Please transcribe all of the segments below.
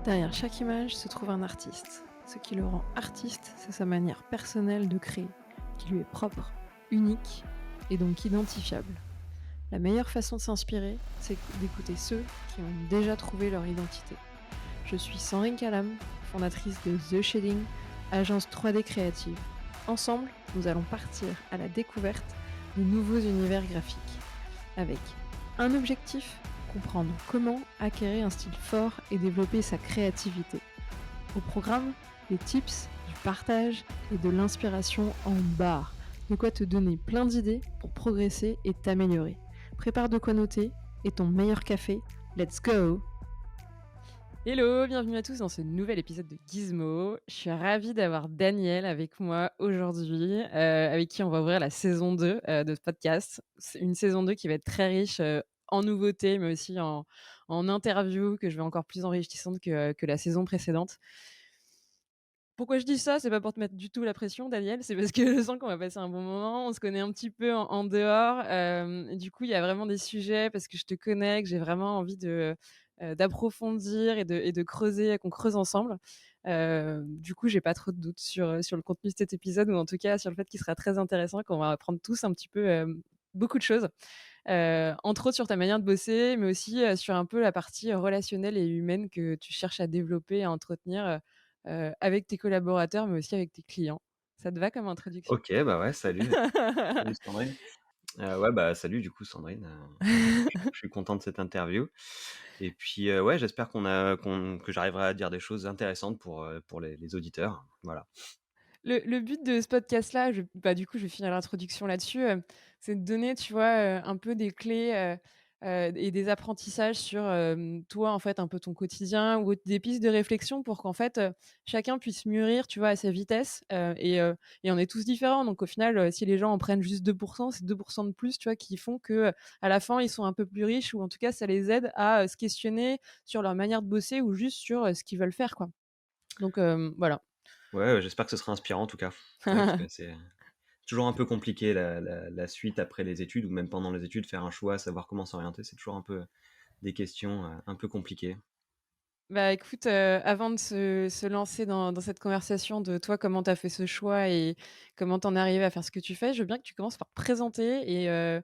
Derrière chaque image se trouve un artiste. Ce qui le rend artiste, c'est sa manière personnelle de créer, qui lui est propre, unique et donc identifiable. La meilleure façon de s'inspirer, c'est d'écouter ceux qui ont déjà trouvé leur identité. Je suis Sandrine Calam, fondatrice de The Shading, agence 3D créative. Ensemble, nous allons partir à la découverte de nouveaux univers graphiques. Avec un objectif, comprendre comment acquérir un style fort et développer sa créativité. Au programme, des tips, du partage et de l'inspiration en barre. De quoi te donner plein d'idées pour progresser et t'améliorer. Prépare de quoi noter et ton meilleur café. Let's go! Hello, bienvenue à tous dans ce nouvel épisode de Gizmo. Je suis ravie d'avoir Daniel avec moi aujourd'hui, avec qui on va ouvrir la saison 2 de ce podcast. C'est une saison 2 qui va être très riche en nouveautés, mais aussi en interviews que je vais encore plus enrichissantes que la saison précédente. Pourquoi je dis ça? C'est pas pour te mettre du tout la pression, Daniel, c'est parce que je sens qu'on va passer un bon moment. On se connaît un petit peu en dehors, et du coup, il y a vraiment des sujets parce que je te connais, que j'ai vraiment envie d'approfondir et de creuser, qu'on creuse ensemble. Du coup, j'ai pas trop de doutes sur le contenu de cet épisode ou en tout cas sur le fait qu'il sera très intéressant, qu'on va apprendre tous un petit peu, beaucoup de choses. Entre autres sur ta manière de bosser, mais aussi, sur un peu la partie relationnelle et humaine que tu cherches à développer, à entretenir, avec tes collaborateurs, mais aussi avec tes clients. Ça te va comme introduction? OK, bah, ouais, salut, salut Sandrine. Ouais, bah, salut du coup Sandrine, je suis content de cette interview et puis, ouais, j'espère que j'arriverai à dire des choses intéressantes pour les auditeurs, voilà. Le but de ce podcast-là, du coup, je vais finir l'introduction là-dessus, c'est de donner, tu vois, un peu des clés, et des apprentissages sur, toi, en fait, un peu ton quotidien ou des pistes de réflexion pour qu'en fait, chacun puisse mûrir, tu vois, à sa vitesse, et on est tous différents. Donc au final, si les gens en prennent juste 2, c'est 2 de plus, tu vois, qui font que, à la fin, ils sont un peu plus riches ou en tout cas, ça les aide à, se questionner sur leur manière de bosser ou juste sur, ce qu'ils veulent faire, quoi. Donc voilà. Ouais, j'espère que ce sera inspirant en tout cas. Ouais, parce que c'est toujours un peu compliqué la suite après les études ou même pendant les études, faire un choix, savoir comment s'orienter, c'est toujours un peu des questions, un peu compliquées. Bah, écoute, avant de se lancer dans cette conversation de toi, comment tu as fait ce choix et comment tu en es arrivé à faire ce que tu fais, je veux bien que tu commences par te présenter et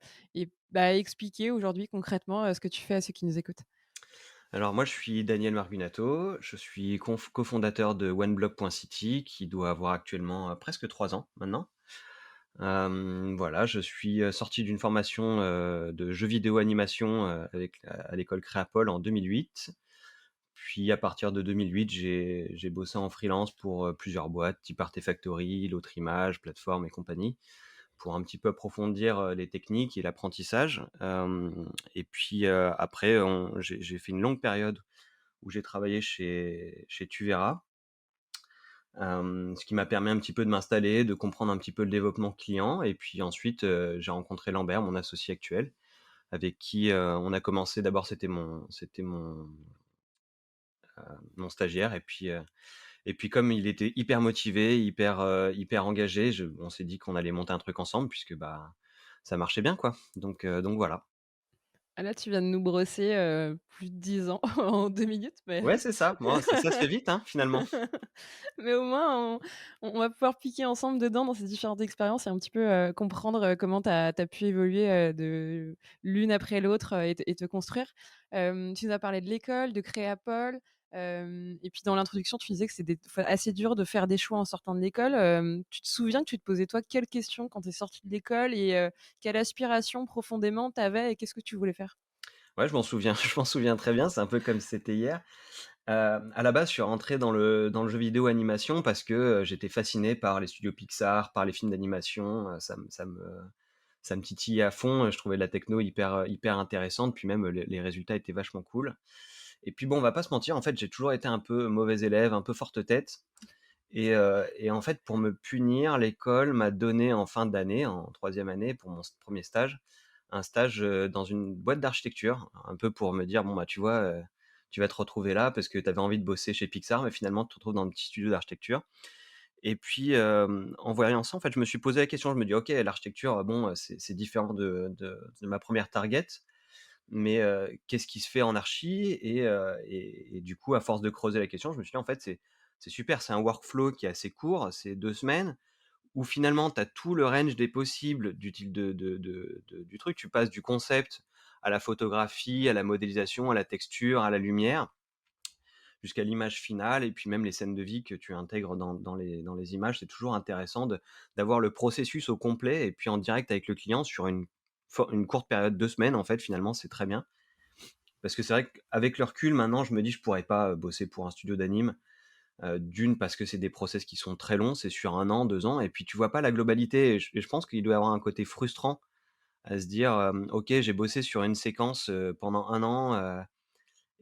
expliquer aujourd'hui concrètement, ce que tu fais à ceux qui nous écoutent. Alors moi, je suis Daniel Margunato, je suis cofondateur de OneBlock.city qui doit avoir actuellement, presque 3 ans maintenant. Voilà, je suis, sorti d'une formation, de jeux vidéo animation, à l'école Créapol en 2008. Puis à partir de 2008, j'ai bossé en freelance pour, plusieurs boîtes, type Artefactory, L'Autre Image, Plateforme et compagnie, pour un petit peu approfondir, les techniques et l'apprentissage. Et puis, après j'ai fait une longue période où j'ai travaillé chez Tuvera. Ce qui m'a permis un petit peu de m'installer, de comprendre un petit peu le développement client et puis ensuite, j'ai rencontré Lambert, mon associé actuel, avec qui, on a commencé d'abord c'était mon stagiaire et puis comme il était hyper motivé, hyper engagé, on s'est dit qu'on allait monter un truc ensemble puisque, bah, ça marchait bien quoi. Donc voilà. Ah là, tu viens de nous brosser, plus de 10 ans en 2 minutes, mais Ouais, c'est ça. Bon, ça se fait vite, hein, finalement. mais au moins on va pouvoir piquer ensemble dedans dans ces différentes expériences et un petit peu, comprendre, comment tu as pu évoluer, de l'une après l'autre, et te construire. Tu nous as parlé de l'école, de Créapol, et puis dans l'introduction, tu disais que c'était des fois assez dur de faire des choix en sortant de l'école. Tu te souviens que tu te posais toi quelles questions quand tu es sorti de l'école et quelle aspiration profondément tu avais et qu'est-ce que tu voulais faire? Ouais, je m'en souviens, je m'en souviens très bien, c'est un peu comme si c'était hier. À la base, je suis rentré dans le jeu vidéo animation parce que, j'étais fasciné par les studios Pixar, par les films d'animation, ça me titillait à fond, je trouvais la techno hyper intéressante, puis même, les résultats étaient vachement cool et puis bon, on va pas se mentir, en fait, j'ai toujours été un peu mauvais élève, un peu forte tête et en fait, pour me punir, l'école m'a donné en fin d'année, en troisième année, pour mon premier stage, un stage, dans une boîte d'architecture, un peu pour me dire: «Bon, bah, tu vois, tu vas te retrouver là parce que tu avais envie de bosser chez Pixar, mais finalement tu te retrouves dans un petit studio d'architecture». Et puis, en voyant ça, en fait, je me suis posé la question, je me dis: «OK, l'architecture, bon, c'est différent de ma première target, mais qu'est-ce qui se fait en archi? Et du coup, à force de creuser la question, je me suis dit: «En fait, c'est super, c'est un workflow qui est assez court, c'est 2 semaines où finalement tu as tout le range des possibles du truc». Tu passes du concept à la photographie, à la modélisation, à la texture, à la lumière, jusqu'à l'image finale et puis même les scènes de vie que tu intègres dans les images. C'est toujours intéressant d'avoir le processus au complet et puis en direct avec le client sur une courte période, 2 semaines en fait, finalement, c'est très bien. Parce que c'est vrai qu'avec le recul, maintenant, je me dis: «Je pourrais pas, bosser pour un studio d'anime». D'une, parce que c'est des process qui sont très longs, c'est sur 1 an, 2 ans et puis tu vois pas la globalité et je pense qu'il doit y avoir un côté frustrant à se dire, «OK, j'ai bossé sur une séquence, pendant 1 an,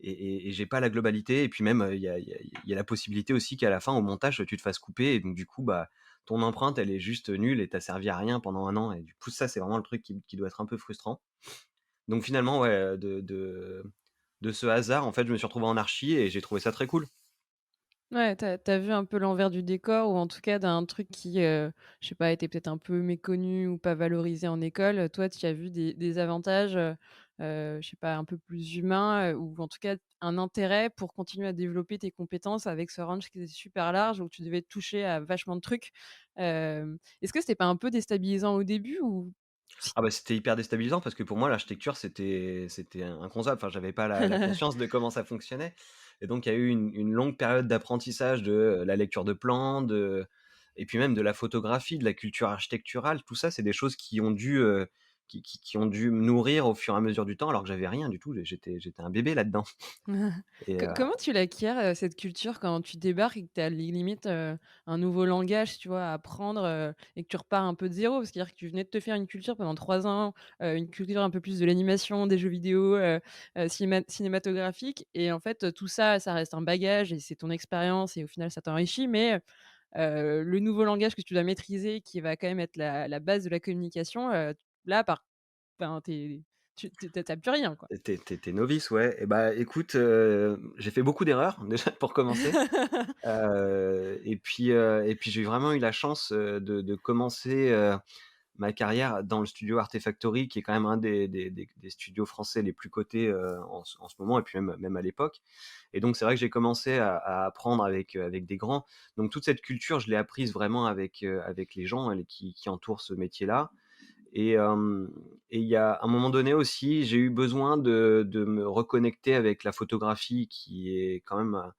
et j'ai pas la globalité» et puis même, il y a la possibilité aussi qu'à la fin, au montage, tu te fasses couper et donc du coup, bah, ton empreinte, elle est juste nulle et tu servi à rien pendant 1 an et du coup, ça, c'est vraiment le truc qui doit être un peu frustrant. Donc finalement, ouais, de ce hasard, en fait, je me suis retrouvé en archi et j'ai trouvé ça très cool. Ouais, t'as vu un peu l'envers du décor ou en tout cas d'un truc qui, je sais pas, était peut-être un peu méconnu ou pas valorisé en école. Toi, tu as vu des avantages, je sais pas, un peu plus humains, ou en tout cas un intérêt pour continuer à développer tes compétences avec ce range qui est super large où tu devais toucher à vachement de trucs. Est-ce que c'était pas un peu déstabilisant au début ou si? Ah bah, c'était hyper déstabilisant parce que pour moi l'architecture c'était inconcevable. Enfin, j'avais pas la conscience de comment ça fonctionnait et donc il y a eu une longue période d'apprentissage de, la lecture de plans, et puis même de la photographie, de la culture architecturale. Tout ça, c'est des choses qui ont dû me nourrir au fur et à mesure du temps alors que j'avais rien du tout. J'étais un bébé là-dedans et Comment tu l'acquiers, cette culture quand tu débarques et que tu as limite, un nouveau langage, tu vois, à apprendre, et que tu repars un peu de zéro? Parce c'est-à-dire que tu venais de te faire une culture pendant 3 ans, une culture un peu plus de l'animation, des jeux vidéo, cinématographiques et en fait, tout ça, ça reste un bagage et c'est ton expérience et au final ça t'enrichit mais le nouveau langage que tu dois maîtriser qui va quand même être la base de la communication, là par enfin, tu plus rien, quoi. tu novice, ouais et bah, écoute, j'ai fait beaucoup d'erreurs déjà pour commencer. Et puis j'ai vraiment eu la chance, de commencer, ma carrière dans le studio Artefactory qui est quand même un des studios français les plus cotés, en ce moment et puis même à l'époque et donc c'est vrai que j'ai commencé à apprendre avec des grands. Donc toute cette culture, je l'ai apprise vraiment avec les gens qui entourent ce métier-là et il y a un moment donné aussi, j'ai eu besoin de me reconnecter avec la photographie qui est quand même,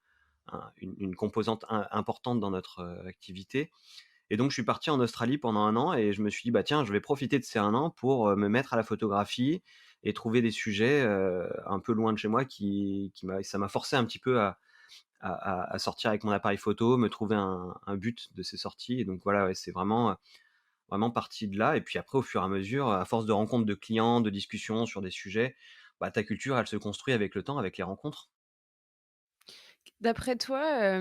une composante importante dans notre, activité et donc je suis parti en Australie pendant 1 an et je me suis dit: «Bah, tiens, je vais profiter de ces 1 an pour, me mettre à la photographie et trouver des sujets, un peu loin de chez moi ça m'a forcé un petit peu à sortir avec mon appareil photo, me trouver un but de ces sorties et donc voilà, ouais, c'est vraiment parti de là et puis après au fur et à mesure, à force de rencontres de clients, de discussions sur des sujets, bah, ta culture, elle se construit avec le temps, avec les rencontres. D'après toi,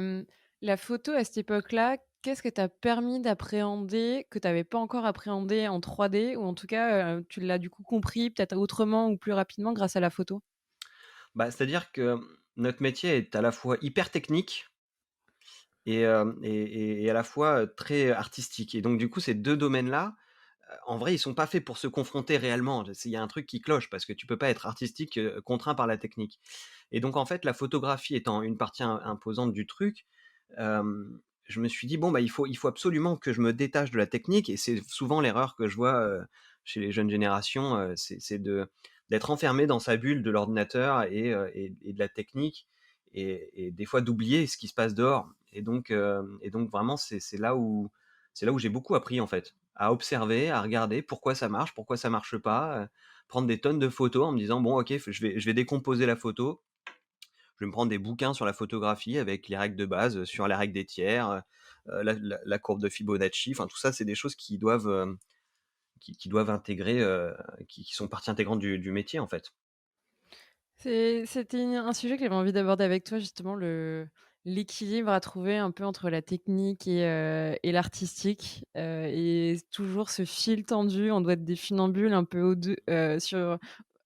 la photo à cette époque-là, qu'est-ce que t'a permis d'appréhender que tu avais pas encore appréhendé en 3D ou en tout cas, tu l'as du coup compris peut-être autrement ou plus rapidement grâce à la photo? Bah, c'est-à-dire que notre métier est à la fois hyper technique et à la fois, très artistique et donc du coup ces 2 domaines-là, en vrai, ils sont pas faits pour se confronter réellement. Il y a un truc qui cloche parce que tu peux pas être artistique, contraint par la technique et donc en fait, la photographie étant une partie imposante du truc, je me suis dit: «Bon, bah, il faut absolument que je me détache de la technique» et c'est souvent l'erreur que je vois, chez les jeunes générations, c'est d'être enfermé dans sa bulle de l'ordinateur et de la technique et des fois d'oublier ce qui se passe dehors et donc vraiment c'est là où j'ai beaucoup appris, en fait, à observer, à regarder pourquoi ça marche pas, prendre des tonnes de photos en me disant: «Bon, OK, je vais décomposer la photo, je vais me prendre des bouquins sur la photographie avec les règles de base, sur les règles des tiers, la courbe de Fibonacci». Enfin, tout ça, c'est des choses qui doivent intégrer, qui sont partie intégrante du métier, en fait. C'était un sujet que j'avais envie d'aborder avec toi justement l'équilibre à trouver un peu entre la technique et l'artistique, et toujours ce fil tendu. On doit être des funambules un peu aux 2 sur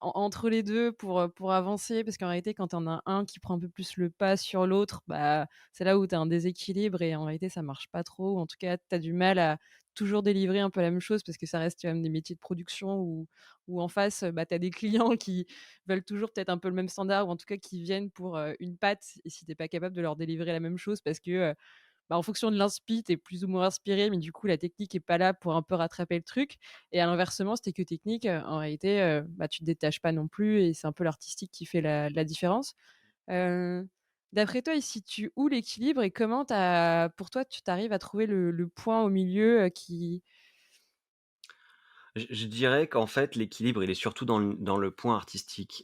entre les 2 pour avancer? Parce qu'en réalité, quand tu en as un qui prend un peu plus le pas sur l'autre, bah, c'est là où tu as un déséquilibre et en réalité, ça marche pas trop ou en tout cas, tu as du mal à toujours délivrer un peu la même chose parce que ça reste quand même des métiers de production où en face, bah, tu as des clients qui veulent toujours peut-être un peu le même standard ou en tout cas qui viennent pour, une pâte et si tu es pas capable de leur délivrer la même chose parce que, bah, en fonction de l'inspi, tu es plus ou moins inspiré, mais du coup, la technique est pas là pour un peu rattraper le truc. Et à l'inversement, si tu que technique, en réalité, bah, tu te détaches pas non plus et c'est un peu l'artistique qui fait la différence. Heu, D'après toi, il se situe où l'équilibre et comment pour toi, tu arrives à trouver le point au milieu, qui Je dirais qu'en fait, l'équilibre, il est surtout dans le point artistique.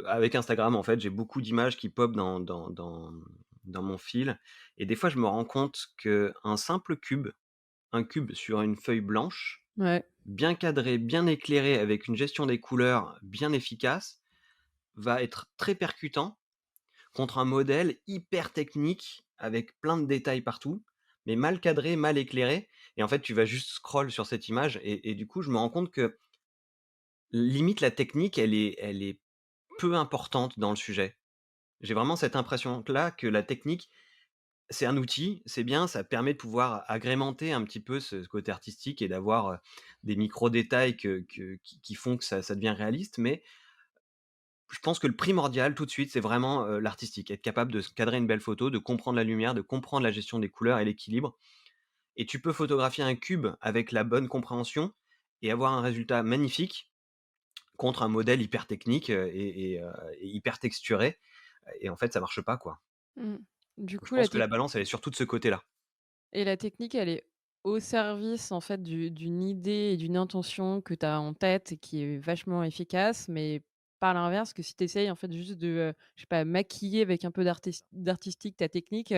Avec Instagram, en fait, j'ai beaucoup d'images qui popent dans mon fil et des fois, je me rends compte qu'un simple cube, un cube sur une feuille blanche, ouais. bien cadré, bien éclairé, avec une gestion des couleurs bien efficace, va être très percutant contre un modèle hyper technique avec plein de détails partout, mais mal cadré, mal éclairé et en fait, tu vas juste scroll sur cette image et du coup, je me rends compte que limite la technique, elle est peu importante dans le sujet. J'ai vraiment cette impression-là que la technique, c'est un outil, c'est bien, ça permet de pouvoir agrémenter un petit peu ce côté artistique et d'avoir, des micro détails qui font que ça devient réaliste, mais je pense que le primordial tout de suite, c'est vraiment, l'artistique. Être capable de cadrer une belle photo, de comprendre la lumière, de comprendre la gestion des couleurs et l'équilibre et tu peux photographier un cube avec la bonne compréhension et avoir un résultat magnifique contre un modèle hyper technique, et hyper texturé et en fait, ça marche pas, quoi. Mmh. Du Je coup, la pense que la tech balance, elle est surtout de ce côté-là. et la technique, elle est au service, en fait, d'une idée et d'une intention que tu as en tête et qui est vachement efficace, mais par l'inverse, que si tu essayes, en fait, juste de, je sais pas, maquiller avec un peu d'artistique ta technique,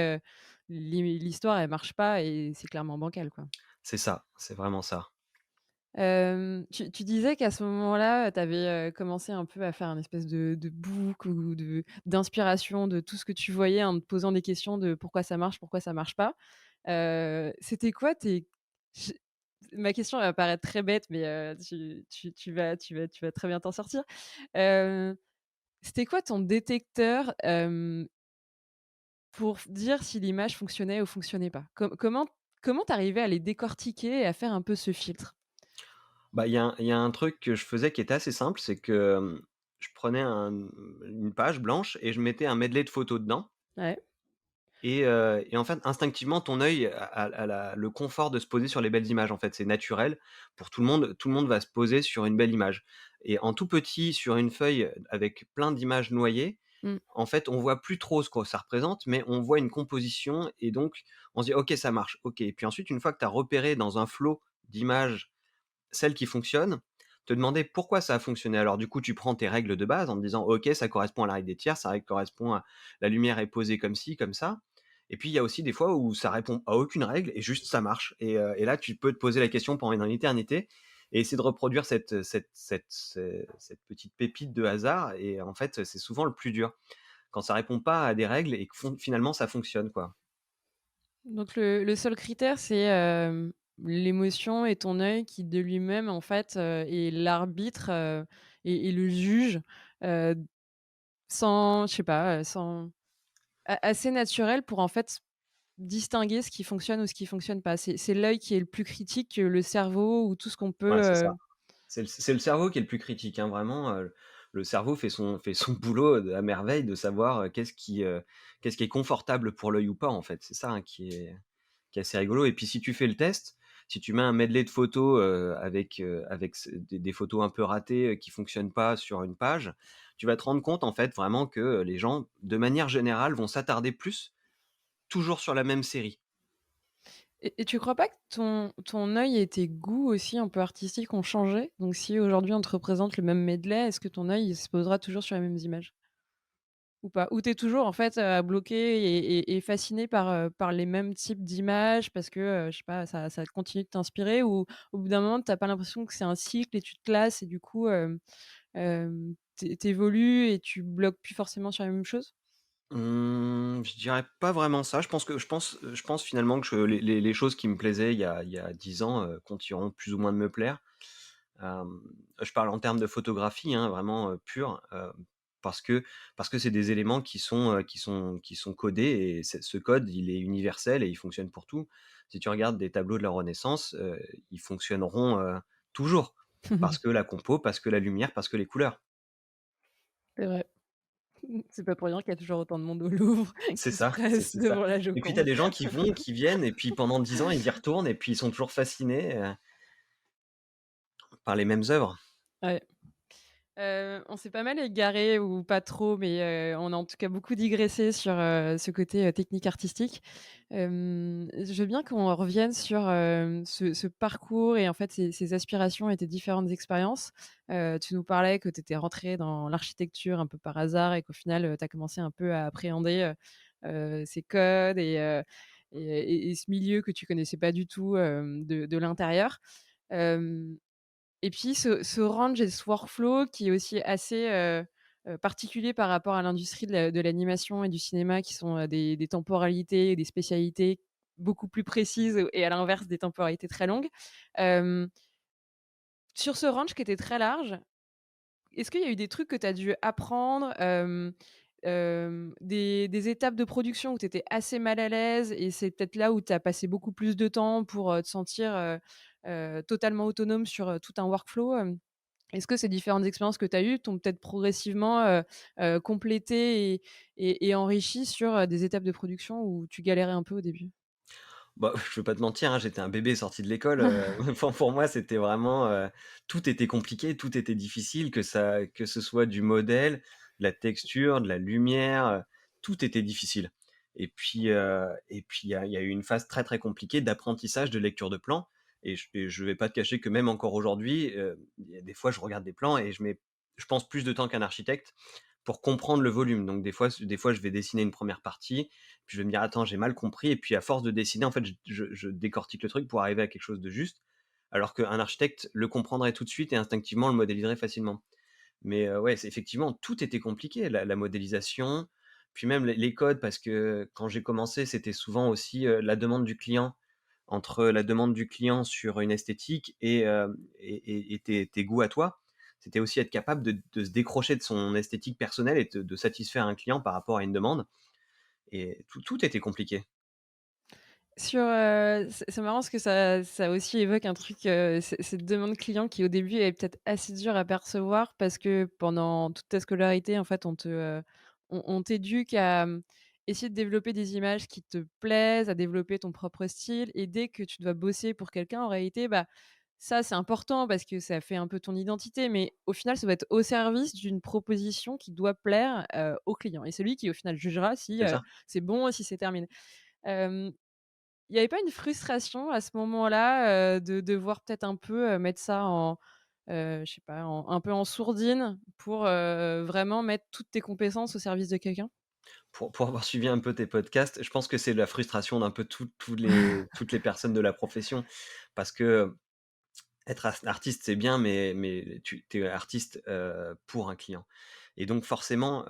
l'histoire, elle marche pas et c'est clairement bancal, quoi. C'est ça, c'est vraiment ça. Tu disais qu'à ce moment-là, tu avais, commencé un peu à faire un espèce de book ou d'inspiration de tout ce que tu voyais en te posant des questions de pourquoi ça marche pas. C'était quoi tes j ma question elle va paraître très bête, mais tu vas très bien t'en sortir. Heu, C'était quoi ton détecteur, pour dire si l'image fonctionnait ou fonctionnait pas? Comment tu arrivais à les décortiquer et à faire un peu ce filtre? Bah, il y a un truc que je faisais qui était assez simple, c'est que, je prenais une page blanche et je mettais un medley de photos dedans Ouais. et en fait, instinctivement, ton œil a le confort de se poser sur les belles images, en fait. C'est naturel pour tout le monde va se poser sur une belle image et en tout petit, sur une feuille avec plein d'images noyées, Mmh. en fait, on voit plus trop ce que ça représente, mais on voit une composition et donc on se dit: «OK, ça marche, OK» et puis ensuite, une fois que tu as repéré dans un flot d'images celle qui fonctionne, te demander pourquoi ça a fonctionné. Alors du coup, tu prends tes règles de base en te disant: «OK, ça correspond à la règle des tiers, ça correspond à la lumière est posée comme ci, comme ça» et puis il y a aussi des fois où ça répond à aucune règle et juste ça marche et là, tu peux te poser la question pendant une éternité et essayer de reproduire cette petite pépite de hasard et en fait, c'est souvent le plus dur. Quand ça répond pas à des règles et que finalement ça fonctionne, quoi. Donc le seul critère, c'est, l'émotion et ton œil qui de lui-même, en fait, est l'arbitre, et le juge, heu, sans je sais pas, sans assez naturel pour, en fait, distinguer ce qui fonctionne ou ce qui fonctionne pas. C'est l'œil qui est le plus critique que le cerveau ou tout ce qu'on peut, Ouais, c'est ça. C'est le cerveau qui est le plus critique, hein, vraiment, le cerveau fait son boulot à merveille de savoir, qu'est-ce qui est confortable pour l'œil ou pas, en fait. C'est ça, hein, qui est assez rigolo et puis si tu fais le test, si tu mets un medley de photos, avec des photos un peu ratées, qui fonctionnent pas sur une page, tu vas te rendre compte, en fait, vraiment que, les gens, de manière générale, vont s'attarder plus, toujours sur la même série. et tu crois pas que ton œil et tes goûts aussi un peu artistiques ont changé? Donc si aujourd'hui on te représente le même medley, est-ce que ton œil il se posera toujours sur les mêmes images? Ou pas? Ou tu es toujours en fait, bloqué et fasciné par les mêmes types d'images parce que, je sais pas, ça continue de t'inspirer ou au bout d'un moment tu as pas l'impression que c'est un cycle et tu te classes et du coup, tu évolues et tu bloques plus forcément sur la même chose? Je dirais pas vraiment ça. Je pense finalement que les choses qui me plaisaient il y a 10 ans, continueront plus ou moins de me plaire. Je parle en termes de photographie, hein, vraiment, pure, parce que parce que c'est des éléments qui sont codés et ce code, il est universel et il fonctionne pour tout. Si tu regardes des tableaux de la Renaissance, ils fonctionneront, toujours. Parce que la compo, parce que la lumière, parce que les couleurs. C'est vrai. C'est pas pour rien qu'il y a toujours autant de monde au Louvre C'est qui se ça, c'est presse c'est ça devant la et puis tu as Joconde. des gens qui vont, qui viennent et puis pendant 10 ans, ils y retournent et puis ils sont toujours fascinés, par les mêmes œuvres. Ouais. On s'est pas mal égaré ou pas trop, mais on a en tout cas beaucoup digressé sur, ce côté, technique artistique. Je veux bien qu'on revienne sur, ce parcours et en fait ces aspirations et tes différentes expériences. Tu nous parlais que tu étais rentré dans l'architecture un peu par hasard et qu'au final, tu as commencé un peu à appréhender, ces codes et ce milieu que tu connaissais pas du tout, de l'intérieur. Hem Et puis ce range et ce workflow qui est aussi assez, particulier par rapport à l'industrie de l'animation et du cinéma qui sont, des temporalités et des spécialités beaucoup plus précises et à l'inverse des temporalités très longues. Hem, sur ce range qui était très large, est-ce qu'il y a eu des trucs que tu as dû apprendre, des étapes de production où tu étais assez mal à l'aise et c'est peut-être là où tu as passé beaucoup plus de temps pour, te sentir, totalement autonome sur, tout un workflow, Est-ce que ces différentes expériences que tu as eues t'ont peut-être progressivement, complété et enrichi sur, des étapes de production où tu galérais un peu au début? Bah, je vais pas te mentir, hein, j'étais un bébé sorti de l'école, enfin pour moi c'était vraiment, tout était compliqué, tout était difficile, que ce soit du modèle, de la texture, de la lumière, tout était difficile et puis il y a eu une phase très, très compliquée d'apprentissage de lecture de plans et je vais pas te cacher que même encore aujourd'hui, il y a des fois je regarde des plans et je pense plus de temps qu'un architecte pour comprendre le volume. Donc des fois je vais dessiner une première partie, puis je vais me dire: «Attends, j'ai mal compris» et puis à force de dessiner, en fait, je décortique le truc pour arriver à quelque chose de juste, alors qu'un architecte le comprendrait tout de suite et instinctivement le modéliserait facilement. Mais ouais, c'est effectivement, tout était compliqué, la modélisation, puis même les codes parce que quand j'ai commencé, c'était souvent aussi, la demande du client. Entre la demande du client sur une esthétique et tes goûts à toi. C'était aussi être capable de se décrocher de son esthétique personnelle et de satisfaire un client par rapport à une demande et tout était compliqué. Sur, c'est marrant parce que ça aussi évoque un truc, cette demande client qui au début est peut-être assez dure à percevoir parce que pendant toute ta scolarité, en fait, on t'éduque à, essayer de développer des images qui te plaisent, à développer ton propre style et dès que tu dois bosser pour quelqu'un, en réalité, bah, ça, c'est important parce que ça fait un peu ton identité, mais au final, ça va être au service d'une proposition qui doit plaire, au client et c'est lui qui, au final, jugera si, C'est ça. c'est bon, si c'est terminé. Hem Il y avait pas une frustration à ce moment-là, de devoir peut-être un peu, mettre ça en, je sais pas, un peu en sourdine pour, vraiment mettre toutes tes compétences au service de quelqu'un? Pour avoir suivi un peu tes podcasts, je pense que c'est la frustration d'un peu toutes les personnes de la profession parce que être artiste, c'est bien, mais tu es artiste, pour un client et donc forcément,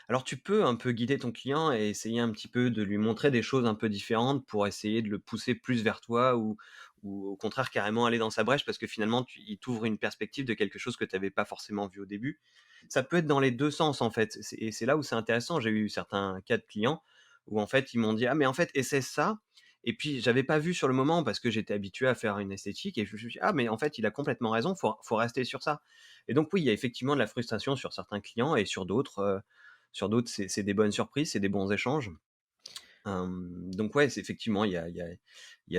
alors tu peux un peu guider ton client et essayer un petit peu de lui montrer des choses un peu différentes pour essayer de le pousser plus vers toi ou au contraire carrément aller dans sa brèche parce que finalement il t'ouvre une perspective de quelque chose que tu avais pas forcément vu au début. Ça peut être dans les 2 sens en fait, c'est là où c'est intéressant. J'ai eu certains cas de clients où en fait ils m'ont dit: «Ah mais en fait essaie ça» et puis j'avais pas vu sur le moment parce que j'étais habitué à faire une esthétique et je me suis dit: «Ah mais en fait il a complètement raison, faut rester sur ça» et donc oui, il y a effectivement de la frustration sur certains clients et sur d'autres c'est des bonnes surprises, c'est des bons échanges. Donc ouais, c'est effectivement il y a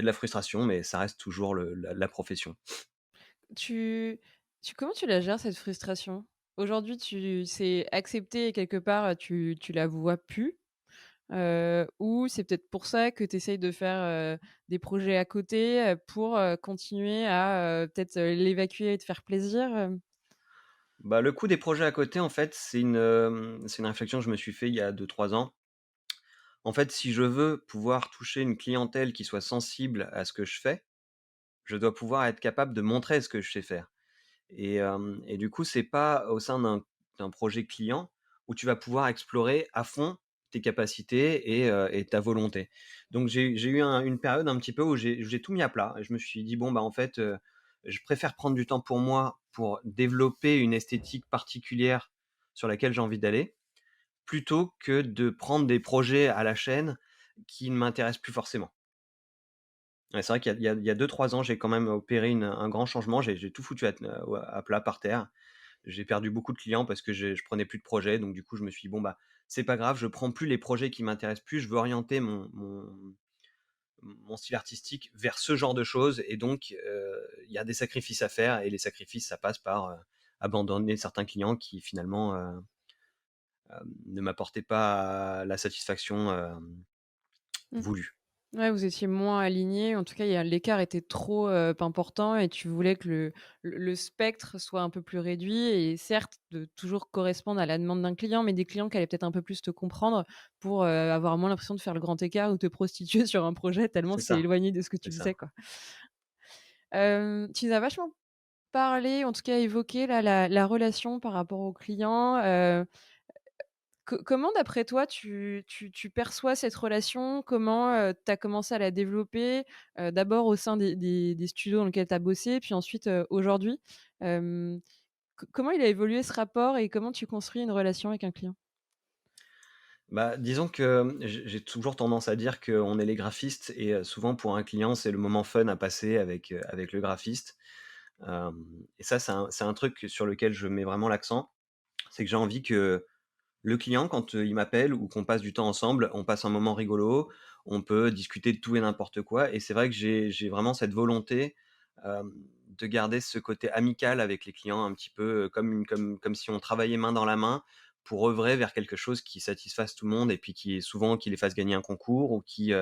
de la frustration mais ça reste toujours la profession. Tu comment tu la gères cette frustration? Aujourd'hui, c'est accepté et quelque part, tu la vois plus? Ou c'est peut-être pour ça que tu essayes de faire, des projets à côté, pour, continuer à, peut-être, l'évacuer et te faire plaisir? Bah, le coût des projets à côté en fait, c'est une réflexion que je me suis fait il y a 2-3 ans. En fait, si je veux pouvoir toucher une clientèle qui soit sensible à ce que je fais, je dois pouvoir être capable de montrer ce que je sais faire. Et du coup, c'est pas au sein d'un projet client où tu vas pouvoir explorer à fond tes capacités et ta volonté. Donc j'ai eu une période un petit peu où j'ai tout mis à plat et je me suis dit: «Bon, bah, en fait, je préfère prendre du temps pour moi, pour développer une esthétique particulière sur laquelle j'ai envie d'aller, plutôt que de prendre des projets à la chaîne qui ne m'intéressent plus forcément. Ouais, c'est vrai qu'il y a 2-3 ans, j'ai quand même opéré un grand changement. J'ai tout foutu à plat par terre. J'ai perdu beaucoup de clients parce que je prenais plus de projets. Donc du coup, je me suis dit: «Bon, bah, c'est pas grave, je prends plus les projets qui m'intéressent plus. Je veux orienter mon style artistique vers ce genre de choses» et donc il y a des sacrifices à faire et les sacrifices, ça passe par, abandonner certains clients qui finalement, ne m'apportaient pas la satisfaction, Mmh. voulue. Ouais, vous étiez moins alignés. En tout cas, il y a l'écart était trop, important et tu voulais que le spectre soit un peu plus réduit et certes, de toujours correspondre à la demande d'un client, mais des clients qui allaient peut-être un peu plus te comprendre pour, avoir moins l'impression de faire le grand écart ou te prostituer sur un projet tellement C'est c'est ça, éloigné de ce que c'est tu ça. faisais, quoi. Tu nous as vachement parlé, en tout cas évoqué là la relation par rapport aux clients, comment d'après toi tu perçois cette relation? Comment, tu as commencé à la développer? D'abord au sein des studios dans lesquels tu as bossé, puis ensuite, aujourd'hui? Hem, comment il a évolué ce rapport et comment tu construis une relation avec un client? Bah, disons que, j'ai toujours tendance à dire qu'on est les graphistes et souvent pour un client, c'est le moment fun à passer avec le graphiste. Et ça, c'est un truc sur lequel je mets vraiment l'accent. C'est que j'ai envie que le client, quand, il m'appelle ou qu'on passe du temps ensemble, on passe un moment rigolo, on peut discuter de tout et n'importe quoi et c'est vrai que j'ai vraiment cette volonté, de garder ce côté amical avec les clients un petit peu, comme si on travaillait main dans la main pour œuvrer vers quelque chose qui satisfasse tout le monde et puis qui les fasse gagner un concours ou qui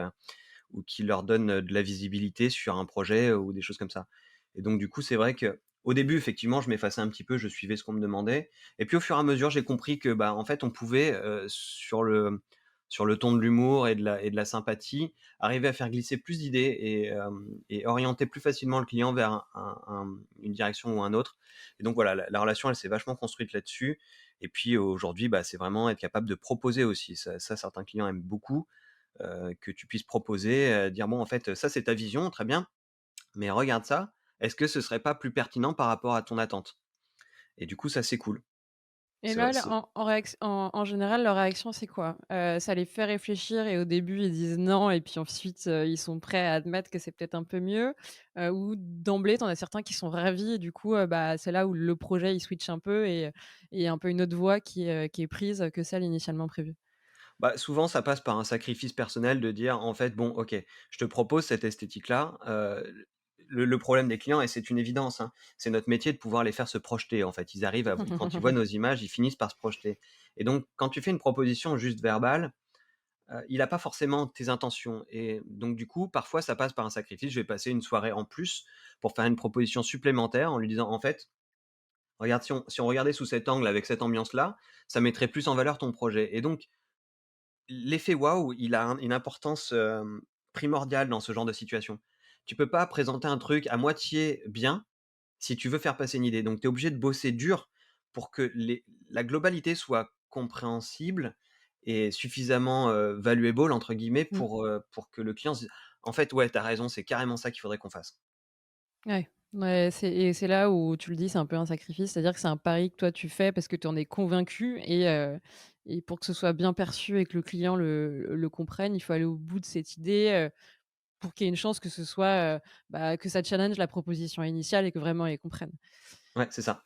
leur donne, de la visibilité sur un projet ou des choses comme ça. Et donc du coup, c'est vrai que au début, effectivement, je m'effaçais un petit peu, je suivais ce qu'on me demandait et puis au fur et à mesure, j'ai compris que, bah, en fait, on pouvait, sur le ton de l'humour et de la sympathie, arriver à faire glisser plus d'idées et orienter plus facilement le client vers une direction ou un autre. Et donc voilà, la relation, elle s'est vachement construite là-dessus et puis aujourd'hui, bah, c'est vraiment être capable de proposer aussi. Ça certains clients aiment beaucoup, que tu puisses proposer, dire: «Bon, en fait, ça, c'est ta vision, très bien, mais regarde ça, est-ce que ce serait pas plus pertinent par rapport à ton attente?» Et du coup, ça, c'est cool. Et C'est vrai, là, en général, leur réaction, c'est quoi? Ça les fait réfléchir et au début, ils disent non et puis ensuite, ils sont prêts à admettre que c'est peut-être un peu mieux? Ou d'emblée, tu en as certains qui sont ravis et du coup, bah, c'est là où le projet, il switch un peu et un peu une autre voie qui est prise que celle initialement prévue? bah, souvent, ça passe par un sacrifice personnel de dire: «En fait, bon, OK, je te propose cette esthétique-là», le problème des clients et c'est une évidence, hein, c'est notre métier de pouvoir les faire se projeter, en fait. Ils arrivent à quand ils voient nos images, ils finissent par se projeter et donc quand tu fais une proposition juste verbale, il a pas forcément tes intentions et donc du coup, parfois, ça passe par un sacrifice. Je vais passer une soirée en plus pour faire une proposition supplémentaire en lui disant: «En fait, regarde, si on regardait sous cet angle avec cette ambiance-là, ça mettrait plus en valeur ton projet» et donc l'effet waouh, il a une importance, primordiale dans ce genre de situation. Tu peux pas présenter un truc à moitié bien, si tu veux faire passer une idée. Donc tu es obligé de bosser dur pour que la globalité soit compréhensible et suffisamment, «valuable» entre guillemets Mmh. pour que le client se dise: «En fait, ouais, tu as raison, c'est carrément ça qu'il faudrait qu'on fasse». Ouais. Ouais, c'est là où tu le dis, c'est un peu un sacrifice, c'est-à-dire que c'est un pari que toi tu fais parce que tu en es convaincu et pour que ce soit bien perçu et que le client le comprenne, il faut aller au bout de cette idée, pour qu'il y ait une chance que ce soit, bah, que ça challenge la proposition initiale et que vraiment ils comprennent. Ouais, c'est ça.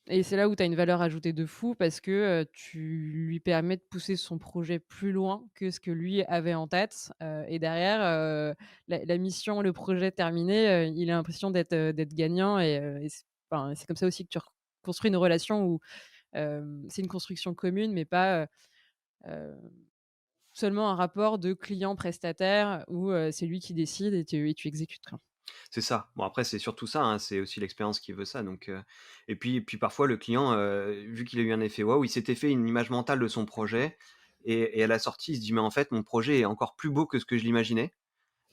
Et c'est là où tu as une valeur ajoutée de fou parce que, tu lui permets de pousser son projet plus loin que ce que lui avait en tête, et derrière, la mission, le projet terminé, il a l'impression d'être gagnant et c'est comme ça aussi que tu construis une relation où, c'est une construction commune mais pas, heu, seulement un rapport de client-prestataire où, c'est lui qui décide et tu exécutes, quoi. C'est ça. Bon après c'est surtout ça, hein, c'est aussi l'expérience qui veut ça donc et puis parfois le client, vu qu'il a eu un effet waouh, il s'était fait une image mentale de son projet et à la sortie, il se dit: «Mais en fait mon projet est encore plus beau que ce que je l'imaginais»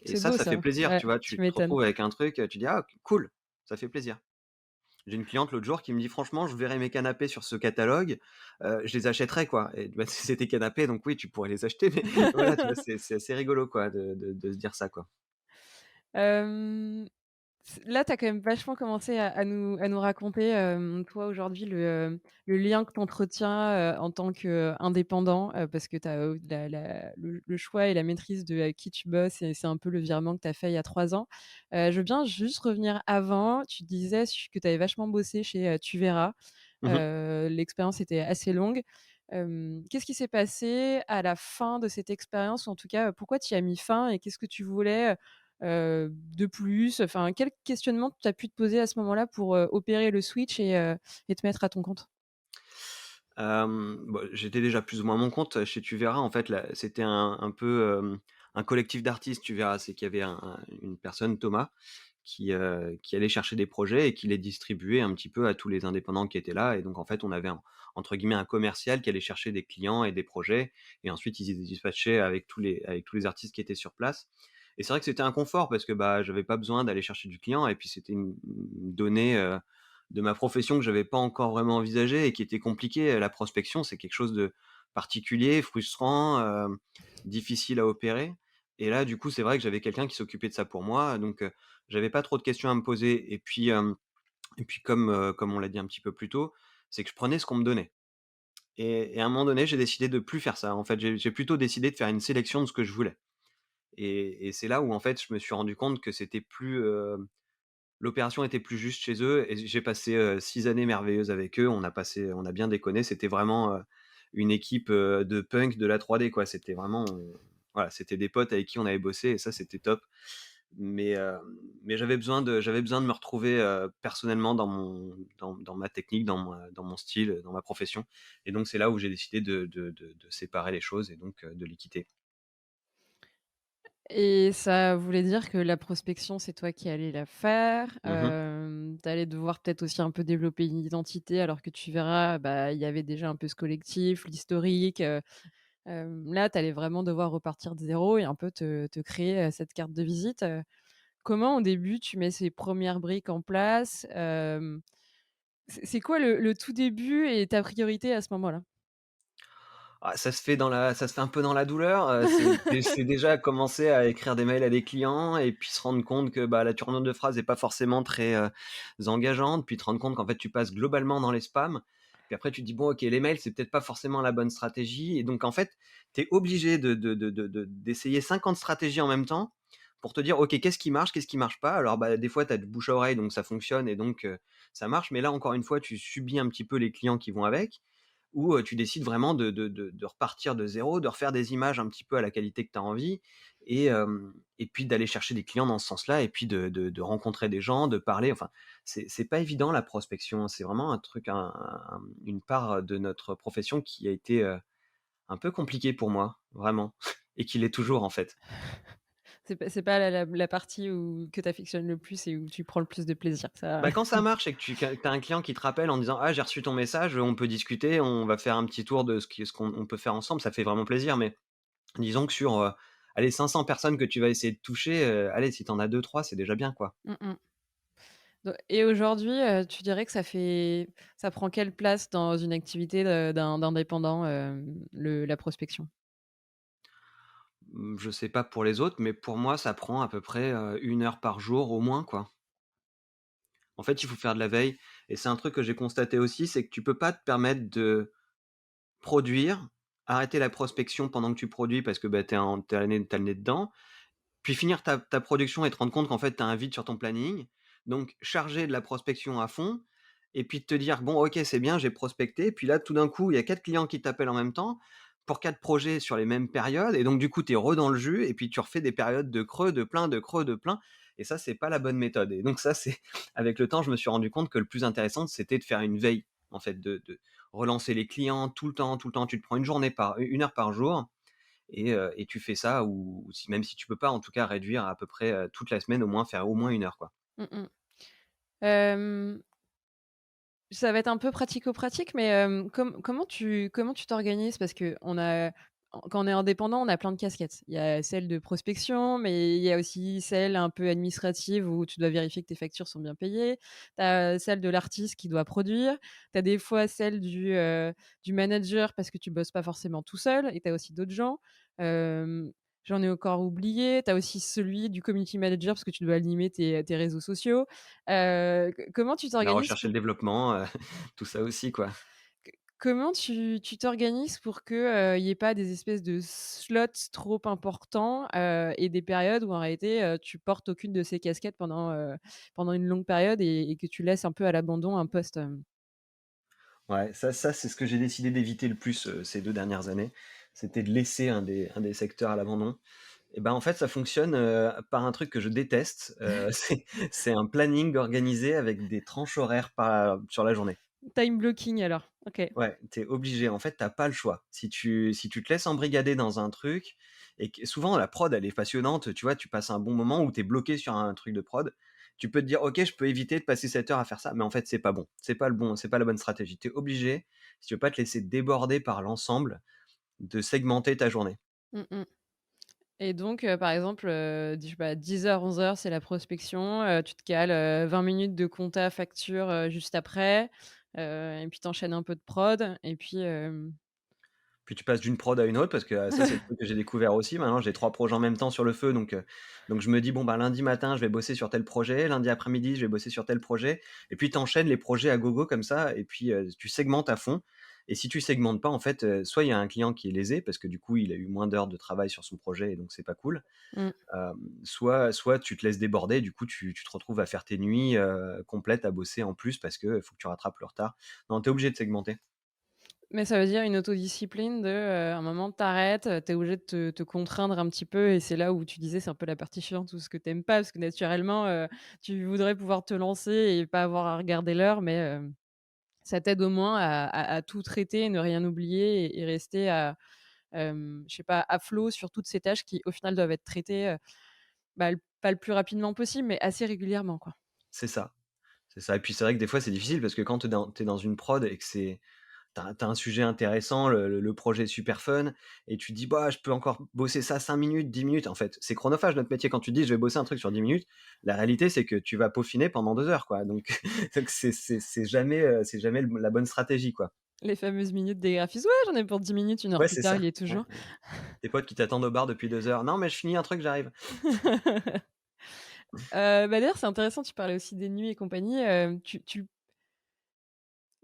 et C'est ça, beau ça fait ça. plaisir, Ouais, tu vois? tu Tu te m'étonnes. retrouves avec un truc, tu dis: «Ah cool, ça fait plaisir». J'ai une cliente l'autre jour qui me dit: «Franchement, je verrais mes canapés sur ce catalogue, je les achèterais quoi» et bah, c'est tes canapés donc oui, tu pourrais les acheter mais voilà, tu vois? C'est assez rigolo quoi de se dire ça quoi. Hem Là, tu as quand même vachement commencé à nous raconter, toi, aujourd'hui, le lien que tu entretiens, en tant qu'indépendant, parce que tu as, le choix et la maîtrise de avec qui tu bosses et c'est un peu le virement que tu as fait il y a 3 ans. Je veux bien juste revenir avant. Tu disais que tu avais vachement bossé chez, Tu verras. Mmh. L'expérience était assez longue. Qu'est-ce qui s'est passé à la fin de cette expérience? Ou en tout cas, pourquoi tu y as mis fin et qu'est-ce que tu voulais, de plus? Enfin, quel questionnement tu as pu te poser à ce moment-là pour, opérer le switch et te mettre à ton compte? Bah, j'étais déjà plus ou moins à mon compte, chez Tu verras. En fait, là, c'était un peu, un collectif d'artistes, Tu verras. C'est qu'il y avait une personne, Thomas, qui allait chercher des projets et qui les distribuait un petit peu à tous les indépendants qui étaient là et donc en fait, on avait un entre guillemets «un commercial» qui allait chercher des clients et des projets et ensuite ils les dispatchaient avec tous les artistes qui étaient sur place et c'est vrai que c'était un confort parce que, bah, j'avais pas besoin d'aller chercher du client et puis c'était une donnée, de ma profession que j'avais pas encore vraiment envisagée et qui était compliquée. La prospection, c'est quelque chose de particulier, frustrant, difficile à opérer et là, du coup, c'est vrai que j'avais quelqu'un qui s'occupait de ça pour moi donc j'avais pas trop de questions à me poser et puis comme on l'a dit un petit peu plus tôt, c'est que je prenais ce qu'on me donnait et à un moment donné, j'ai décidé de plus faire ça. En fait, j'ai plutôt décidé de faire une sélection de ce que je voulais et c'est là où, en fait, je me suis rendu compte que c'était plus, l'opération était plus juste chez eux et j'ai passé, 6 années merveilleuses avec eux. On a bien déconné. C'était vraiment, une équipe, de punk de la 3D, quoi. C'était vraiment, voilà, c'était des potes avec qui on avait bossé et ça, c'était top. Mais, mais j'avais besoin de me retrouver, personnellement dans ma technique, dans mon style, dans ma profession et donc c'est là où j'ai décidé de séparer les choses et donc, de les quitter. Et ça voulait dire que la prospection, c'est toi qui allais la faire. Mmh. Tu allais devoir peut-être aussi un peu développer une identité alors que Tu verras, bah, il y avait déjà un peu ce collectif, l'historique, là, tu allais vraiment devoir repartir de zéro et un peu te créer, cette carte de visite. Comment au début tu mets ces premières briques en place? C'est quoi le tout début et ta priorité à ce moment-là? Ah, ça se fait un peu dans la douleur, c'est déjà commencer à écrire des mails à des clients et puis se rendre compte que, bah, la tournure de phrase est pas forcément très, engageante, puis te rendre compte qu'en fait tu passes globalement dans les spams. Puis après tu te dis: «Bon OK, les mails, c'est peut-être pas forcément la bonne stratégie» et donc en fait, tu es obligé d'essayer 50 stratégies en même temps pour te dire: «OK, qu'est-ce qui marche, qu'est-ce qui marche pas?» alors, bah, des fois tu as du bouche à oreille donc ça fonctionne et donc ça marche, mais là encore une fois, tu subis un petit peu les clients qui vont avec ou tu décides vraiment de repartir de zéro, de refaire des images un petit peu à la qualité que tu as envie et puis d'aller chercher des clients dans ce sens-là et puis de rencontrer des gens, de parler. Enfin, c'est pas évident la prospection. C'est vraiment un truc, une part de notre profession qui a été, un peu compliquée pour moi, vraiment et qui l'est toujours, en fait. C'est pas la partie que tu affectionnes le plus et où tu prends le plus de plaisir, ça. Bah, quand ça marche et que tu as un client qui te rappelle en disant: «Ah, j'ai reçu ton message, on peut discuter, on va faire un petit tour de ce qu'on on peut faire ensemble», ça fait vraiment plaisir mais disons que sur, allez 500 personnes que tu vas essayer de toucher, allez si tu en as 2-3 c'est déjà bien, quoi. Mmh mh. Et aujourd'hui, tu dirais que ça prend quelle place dans une activité d'indépendant, la prospection? Je sais pas pour les autres, mais pour moi ça prend à peu près, 1 heure par jour au moins, quoi. En fait, il faut faire de la veille et c'est un truc que j'ai constaté aussi, c'est que tu peux pas te permettre de produire, arrêter la prospection pendant que tu produis parce que, bah, tu le nez dedans. Puis finir ta production et te rendre compte qu'en fait, tu as un vide sur ton planning. Donc charger de la prospection à fond et puis te dire: «Bon OK, c'est bien, j'ai prospecté». Puis là, tout d'un coup, il y a 4 clients qui t'appellent en même temps pour 4 projets sur les mêmes périodes et donc du coup, tu es dans le jus et puis tu refais des périodes de creux, de plein, de creux, de plein et ça, c'est pas la bonne méthode et donc ça, c'est avec le temps, je me suis rendu compte que le plus intéressant, c'était de faire une veille, en fait, de relancer les clients tout le temps, tout le temps. Tu te prends une heure par jour et tu fais ça ou si même si tu peux pas, en tout cas réduire à peu près, toute la semaine, au moins faire au moins 1 heure, quoi. Mmh mh. Hem, Ça va être un peu pratico-pratique, mais comment tu t'organises? Parce quand on est indépendant, on a plein de casquettes. Il y a celle de prospection, mais il y a aussi celle un peu administrative où tu dois vérifier que tes factures sont bien payées. Tu as celle de l'artiste qui doit produire. Tu as des fois celle du manager parce que tu bosses pas forcément tout seul et tu as aussi d'autres gens. Hem J'en ai encore oublié. Tu as aussi celui du community manager parce que tu dois animer tes réseaux sociaux. Comment tu La t'organises recherche et pour le développement, tout ça aussi, quoi. comment tu t'organises pour que, il y ait pas des espèces de slots trop importants, et des périodes où en réalité, tu portes aucune de ces casquettes pendant une longue période et que tu laisses un peu à l'abandon un poste, Ouais, ça c'est ce que j'ai décidé d'éviter le plus, ces 2 dernières années. C'était de laisser un des secteurs à l'abandon. Et ben, en fait, ça fonctionne, par un truc que je déteste, c'est un planning organisé avec des tranches horaires par sur la journée. time blocking alors? OK. Ouais, tu es obligé, en fait, tu pas le choix. Si tu te laisses embrigader dans un truc et que souvent la prod, elle est passionnante, tu vois? Tu passes un bon moment où tu es bloqué sur un truc de prod. Tu peux te dire: «OK, je peux éviter de passer 7 heures à faire ça», mais en fait, c'est pas bon. C'est pas la bonne stratégie. Tu es obligé, si tu veux pas te laisser déborder par l'ensemble, de segmenter ta journée. Mmh mh. Et donc, par exemple, je sais pas, 10h-11h, c'est la prospection, tu te cales, 20 minutes de compta facture, juste après, et puis tu enchaînes un peu de prod et puis, Puis tu passes d'une prod à une autre parce que, ça, c'est le truc que j'ai découvert aussi. Maintenant, j'ai 3 projets en même temps sur le feu, donc je me dis: «Bon, bah, lundi matin, je vais bosser sur tel projet, lundi après-midi, je vais bosser sur tel projet» et puis tu enchaînes les projets à gogo comme ça et puis, tu segmentes à fond et si tu segmentes pas, en fait, soit il y a un client qui est lésé parce que du coup, il a eu moins d'heures de travail sur son projet et donc c'est pas cool. mmh. Soit tu te laisses déborder, du coup, tu te retrouves à faire tes nuits, complètes à bosser en plus parce que faut que tu rattrapes le retard. Non, tu es obligé de segmenter. Mais ça veut dire une autodiscipline de, à un moment t'arrêtes, tu es obligé de te contraindre un petit peu et c'est là où tu disais c'est un peu la partie chiante ou ce que tu pas parce que naturellement, tu voudrais pouvoir te lancer et pas avoir à regarder l'heure mais, ça t'aide au moins à tout traiter, ne rien oublier et rester je sais pas, à flot sur toutes ces tâches qui au final doivent être traitées, bah, pas le plus rapidement possible mais assez régulièrement, quoi. C'est ça. C'est ça et puis c'est vrai que des fois c'est difficile parce que quand tu es dans une prod et que tu as un sujet intéressant, le projet est super fun et tu te dis: «Bah, je peux encore bosser ça 5 minutes, 10 minutes». En fait, c'est chronophage notre métier quand tu te dis: «Je vais bosser un truc sur 10 minutes». La réalité, c'est que tu vas peaufiner pendant 2 heures, quoi, donc donc c'est jamais la bonne stratégie, quoi. Les fameuses minutes des graphistes: «Ouais, j'en ai pour 10 minutes», 1 heure Ouais, plus c'est tard, ça. il y est Ouais. toujours. Tes potes qui t'attendent au bar depuis 2 heures: «Non mais je finis un truc, j'arrive». Bah, d'ailleurs, c'est intéressant, tu parlais aussi des nuits et compagnie, tu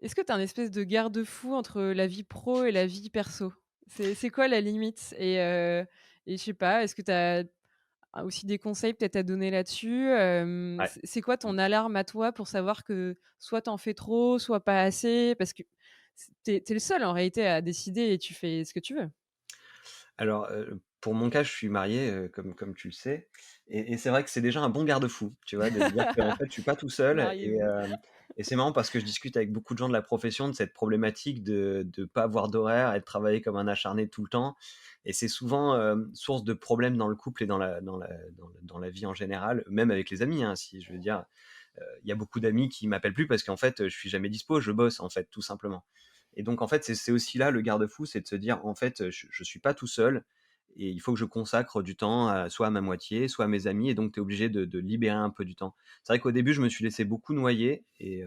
est-ce que tu as un espèce de garde-fou entre la vie pro et la vie perso? C'est quoi la limite? Et je sais pas, est-ce que tu as aussi des conseils peut-être à donner là-dessus? Ouais. C'est quoi ton alarme à toi pour savoir que soit tu en fais trop, soit pas assez? Parce que tu es le seul en réalité à décider et tu fais ce que tu veux. Alors, pour mon cas, je suis marié, comme tu le sais et c'est vrai que c'est déjà un bon garde-fou, tu vois? De se dire qu'en fait, je suis pas tout seul Mariez-vous. et c'est marrant parce que je discute avec beaucoup de gens de la profession de cette problématique de pas avoir d'horaire et de travailler comme un acharné tout le temps et c'est souvent, source de problèmes dans le couple et dans la vie en général, même avec les amis, hein. Si je veux dire, il y a beaucoup d'amis qui m'appellent plus parce qu'en fait, je suis jamais dispo, je bosse, en fait, tout simplement. Et donc en fait, c'est aussi là le garde-fou, c'est de se dire: «En fait, je suis pas tout seul et il faut que je consacre du temps à soit à ma moitié, soit à mes amis» et donc tu es obligé de libérer un peu du temps. C'est vrai qu'au début, je me suis laissé beaucoup noyer et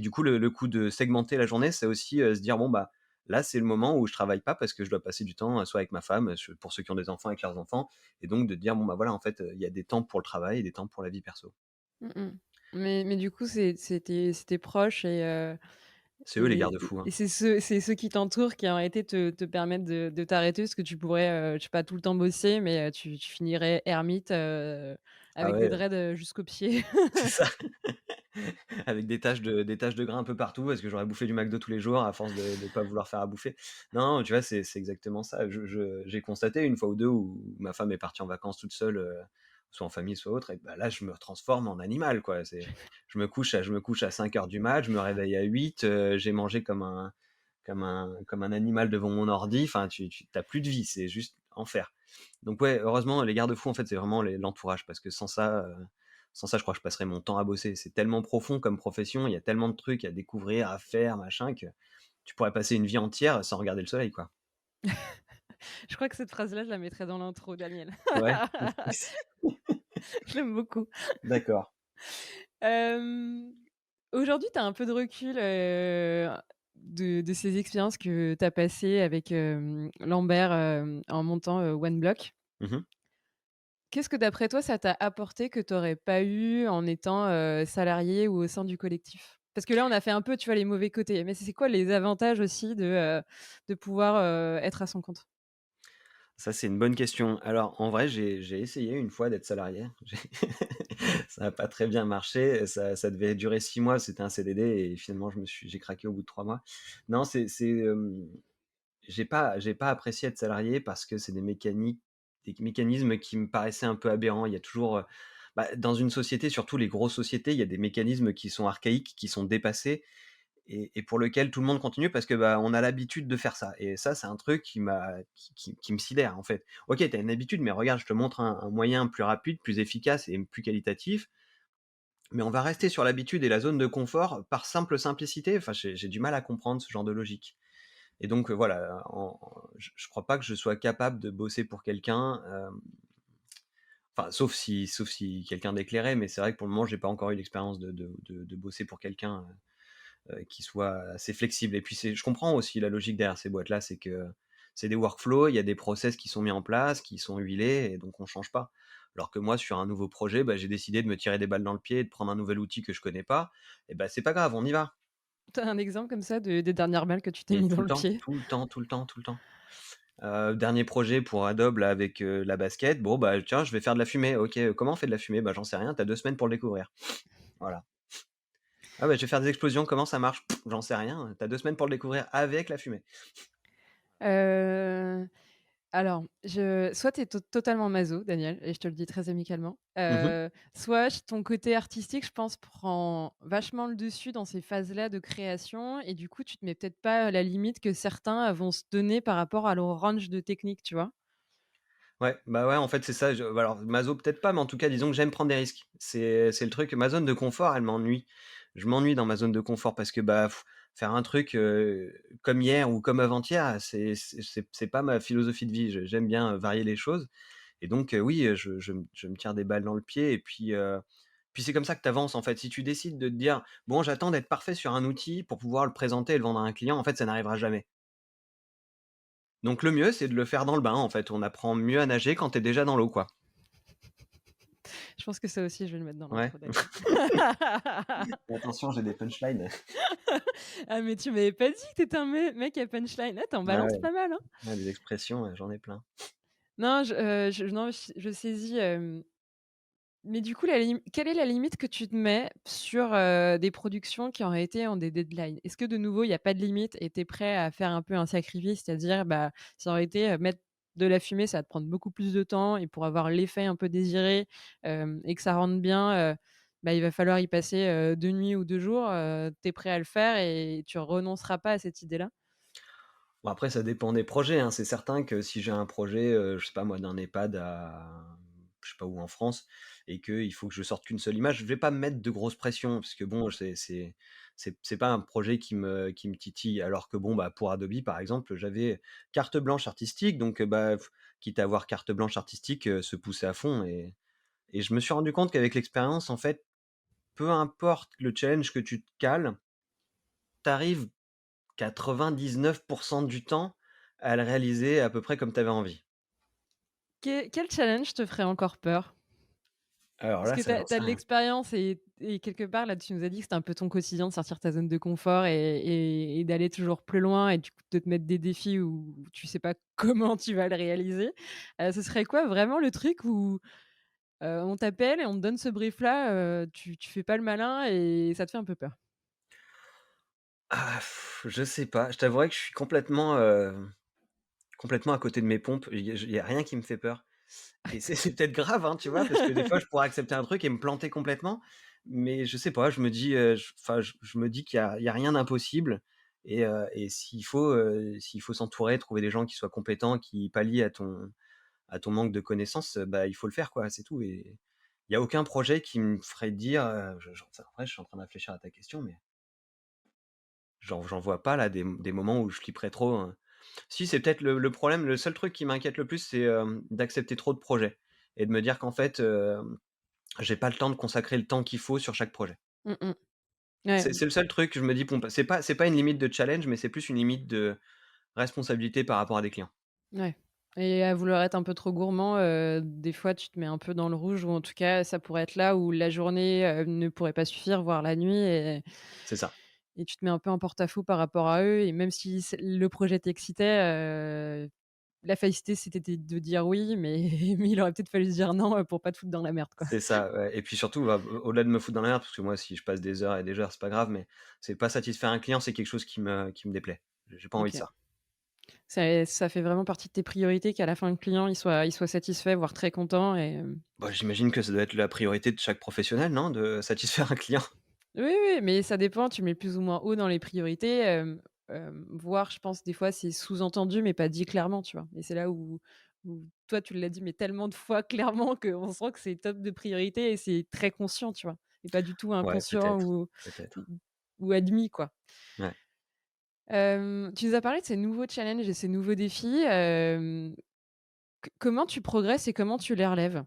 du coup, le coup de segmenter la journée, c'est aussi, se dire: «Bon, bah, là, c'est le moment où je travaille pas parce que je dois passer du temps, soit avec ma femme, pour ceux qui ont des enfants avec leurs enfants» et donc de dire: «Bon, bah, voilà, en fait, il y a des temps pour le travail et des temps pour la vie perso». Mmh mh. Mais du coup, c'est tes proches C'est eux les garde-fous, et hein. c'est ceux qui t'entourent qui en réalité te permettent de t'arrêter parce que tu pourrais, je sais pas, tout le temps bosser mais tu finirais ermite, Ah avec des ouais, dreads, jusqu'aux pieds. c'est ça. Avec des taches de gras un peu partout parce que j'aurais bouffé du McDo tous les jours à force de pas vouloir faire à bouffer. Non, tu vois, c'est exactement ça. J'ai constaté une fois ou 2 où ma femme est partie en vacances toute seule, soit en famille, soit autre et bah, là, je me transforme en animal, quoi. Je me couche à 5 heures du mat, je me réveille à 8, j'ai mangé comme un animal devant mon ordi. Enfin, tu as plus de vie, c'est juste enfer. Donc ouais, heureusement, les garde-fous, en fait, c'est vraiment l'entourage parce que sans ça, je crois que je passerais mon temps à bosser. C'est tellement profond comme profession, il y a tellement de trucs à découvrir, à faire, machin, que tu pourrais passer une vie entière sans regarder le soleil, quoi. Je crois que cette phrase-là, je la mettrais dans l'intro, Daniel. Ouais, Je l'aime beaucoup. d'accord. Hem, Aujourd'hui, tu as un peu de recul, de ces expériences que tu as passées avec, Lambert, en montant, OneBlock. Mmh. Qu'est-ce que d'après toi, ça t'a apporté que tu aurais pas eu en étant, salarié ou au sein du collectif? Parce que là, on a fait un peu, tu vois, les mauvais côtés, mais c'est quoi les avantages aussi de pouvoir, être à son compte? Ça, c'est une bonne question. Alors, en vrai, j'ai essayé une fois d'être salarié. J'ai ça a pas très bien marché, ça devait durer 6 mois, c'était un CDD et finalement j'ai craqué au bout de 3 mois. Non, j'ai pas apprécié être salarié parce que c'est des mécanismes qui me paraissaient un peu aberrants. Il y a toujours, dans une société, surtout les grosses sociétés, il y a des mécanismes qui sont archaïques, qui sont dépassés et pour lequel tout le monde continue parce que, on a l'habitude de faire ça et ça, c'est un truc qui me sidère, en fait. OK, tu as une habitude, mais regarde, je te montre un moyen plus rapide, plus efficace et plus qualitatif, mais on va rester sur l'habitude et la zone de confort par simple simplicité. Enfin, j'ai du mal à comprendre ce genre de logique et donc, voilà, je crois pas que je sois capable de bosser pour quelqu'un, enfin, sauf si quelqu'un d'éclairé, mais c'est vrai que pour le moment, j'ai pas encore eu l'expérience de bosser pour quelqu'un, qui soit assez flexible. Et puis je comprends aussi la logique derrière ces boîtes-là, c'est que c'est des workflows, il y a des process qui sont mis en place, qui sont huilés, et donc on change pas. Alors que moi, sur un nouveau projet, j'ai décidé de me tirer des balles dans le pied, de prendre un nouvel outil que je connais pas. Et c'est pas grave, on y va. Tu as un exemple comme ça des dernières balles que tu t'es Et mis tout dans le le temps, pied? tout le temps, tout le temps, tout le temps. Dernier projet pour Adobe là avec la basket. Bon tiens, je vais faire de la fumée. OK, comment on fait de la fumée? J'en sais rien, tu as 2 semaines pour le découvrir. Voilà. Ah je vais faire des explosions, comment ça marche? J'en sais rien, tu as 2 semaines pour le découvrir avec la fumée. Heu, alors, soit tu es totalement maso, Daniel, et je te le dis très amicalement, Mmh. soit ton côté artistique, je pense, prend vachement le dessus dans ces phases-là de création et du coup, tu te mets peut-être pas à la limite que certains vont se donner par rapport à leur range de technique, tu vois? Ouais, ouais, en fait, c'est ça. Alors, maso, peut-être pas, mais en tout cas, disons que j'aime prendre des risques. C'est le truc. Ma zone de confort, elle m'ennuie. Je m'ennuie dans ma zone de confort parce que faire un truc comme hier ou comme avant-hier, c'est pas ma philosophie de vie. J'aime bien varier les choses. Et donc, oui, je me tire des balles dans le pied. Et puis c'est comme ça que tu avances, en fait. Si tu décides de te dire, bon, j'attends d'être parfait sur un outil pour pouvoir le présenter et le vendre à un client, en fait, ça n'arrivera jamais. Donc, le mieux, c'est de le faire dans le bain, en fait. On apprend mieux à nager quand tu es déjà dans l'eau, quoi. Je pense que ça aussi, je vais le mettre dans Ouais. l'intro, Daniel. Attention, j'ai des punchlines. Ah, mais tu m'avais pas dit que tu étais un mec à punchline. Ah, tu en Ah balances ouais, pas mal, hein? ouais, des expressions, j'en ai plein. Non, non, je saisis, mais du coup, quelle est la limite que tu te mets sur, des productions qui auraient été en des deadlines? Est-ce que de nouveau, il y a pas de limite et tu es prêt à faire un peu un sacrifice? C'est-à-dire, ça aurait été, mettre de la fumée, ça va te prendre beaucoup plus de temps et pour avoir l'effet un peu désiré, et que ça rende bien, il va falloir y passer, 2 nuits ou 2 jours, tu es prêt à le faire et tu renonceras pas à cette idée-là? Bon après ça dépend des projets, hein. C'est certain que si j'ai un projet, je sais pas moi, d'un EHPAD à je sais pas où en France et qu'il faut que je sorte qu'une seule image, je vais pas me mettre de grosses pressions parce que bon, c'est pas un projet qui me titille. Alors que bon, pour Adobe par exemple, j'avais carte blanche artistique donc quitte à avoir carte blanche artistique, se pousser à fond et je me suis rendu compte qu'avec l'expérience, en fait, peu importe le challenge que tu te cales, tu arrives 99 du temps à le réaliser à peu près comme tu avais envie. Quel challenge te ferait encore peur? Alors Parce là, que tu ça j'en as sais de rien. l'expérience et quelque part, là, tu nous as dit que c'était un peu ton quotidien de sortir de ta zone de confort et d'aller toujours plus loin et du coup de te mettre des défis où tu sais pas comment tu vas le réaliser. Ce serait quoi vraiment le truc où, on t'appelle et on te donne ce brief-là, tu fais pas le malin et ça te fait un peu peur? Je sais pas, je t'avouerai que je suis complètement à côté de mes pompes. Il y a rien qui me fait peur et c'est peut-être grave, hein, tu vois? Parce que des fois, je pourrais accepter un truc et me planter complètement, mais je sais pas, je me dis, je me dis qu'il y a rien d'impossible et s'il faut s'entourer, trouver des gens qui soient compétents, qui pallient à ton manque de connaissances, il faut le faire quoi, c'est tout et il y a aucun projet qui me ferait dire, après je suis en train de réfléchir à ta question, mais j'en vois pas là des moments où je flipperais trop, hein. Si, c'est peut-être le problème, le seul truc qui m'inquiète le plus, c'est, d'accepter trop de projets et de me dire qu'en fait, j'ai pas le temps de consacrer le temps qu'il faut sur chaque projet. Mmh mh. Ouais, C'est le seul truc, je me dis: «Bon, c'est pas une limite de challenge, mais c'est plus une limite de responsabilité par rapport à des clients». ouais. Et à vouloir être un peu trop gourmand, des fois, tu te mets un peu dans le rouge ou en tout cas, ça pourrait être là où la journée, ne pourrait pas suffire, voire la nuit C'est ça. et tu te mets un peu en porte-à-faux par rapport à eux et même si le projet t'excitait, la facilité, c'était de dire oui, mais mais il aurait peut-être fallu se dire non, pour pas te foutre dans la merde, quoi. C'est ça, ouais et puis surtout, bah, au-delà de me foutre dans la merde, parce que moi, si je passe des heures et des heures, c'est pas grave, mais c'est pas satisfaire un client, c'est quelque chose qui me déplaît. J'ai pas envie de OK. ça. Ça fait vraiment partie de tes priorités qu'à la fin, le client, il soit satisfait, voire très content et Bah, j'imagine que ça doit être la priorité de chaque professionnel, non? De satisfaire un client? oui, oui, mais ça dépend, tu mets plus ou moins haut dans les priorités, voire je pense des fois c'est sous-entendu mais pas dit clairement, tu vois? Et c'est là où toi tu l'as dit mais tellement de fois clairement qu'on sent que c'est top de priorité et c'est très conscient, tu vois? Et pas du tout Ouais, inconscient peut-être, ou peut-être. ou admis, quoi. Ouais. Tu nous as parlé de ces nouveaux challenges et ces nouveaux défis, comment tu progresses et comment tu les relèves?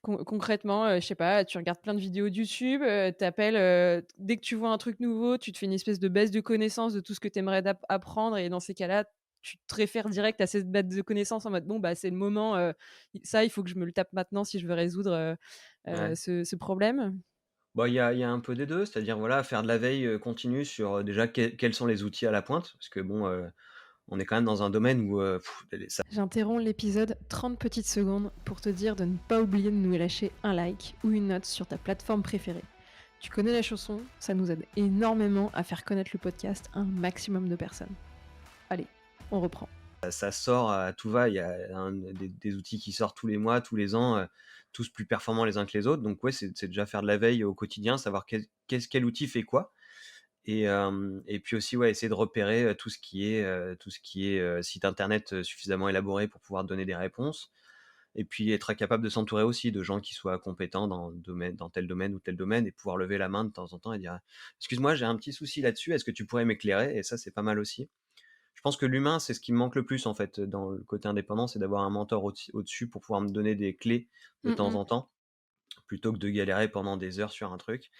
Concrètement, je sais pas, tu regardes plein de vidéos de YouTube, tu appelles, dès que tu vois un truc nouveau, tu te fais une espèce de base de connaissances de tout ce que tu aimerais apprendre et dans ces cas-là, tu te réfères direct à cette base de connaissances en mode: «Bon, bah, c'est le moment, ça, il faut que je me le tape maintenant si je veux résoudre, Ouais. ce problème». Bah, il y a un peu des 2, c'est-à-dire, voilà, faire de la veille, continue sur, déjà quels sont les outils à la pointe. Parce que bon, on est quand même dans un domaine où, les ça J'interromps l'épisode 30 petites secondes pour te dire de ne pas oublier de nous lâcher un like ou une note sur ta plateforme préférée. Tu connais la chanson, ça nous aide énormément à faire connaître le podcast à un maximum de personnes. Allez, on reprend. ça sort à tout va. Il y a des outils qui sortent tous les mois, tous les ans, tous plus performants les uns que les autres. Donc ouais, c'est déjà faire de la veille au quotidien, savoir quel outil fait quoi et puis aussi, ouais, essayer de repérer, tout ce qui est site internet, suffisamment élaboré pour pouvoir donner des réponses et puis être capable de s'entourer aussi de gens qui soient compétents dans tel domaine ou tel domaine et pouvoir lever la main de temps en temps et dire: «Excuse-moi, j'ai un petit souci là-dessus, est-ce que tu pourrais m'éclairer?» Et ça, c'est pas mal aussi. Je pense que l'humain, c'est ce qui me manque le plus, en fait, dans le côté indépendant, c'est d'avoir un mentor au-dessus pour pouvoir me donner des clés de Mmh temps mh. en temps, plutôt que de galérer pendant des heures sur un truc.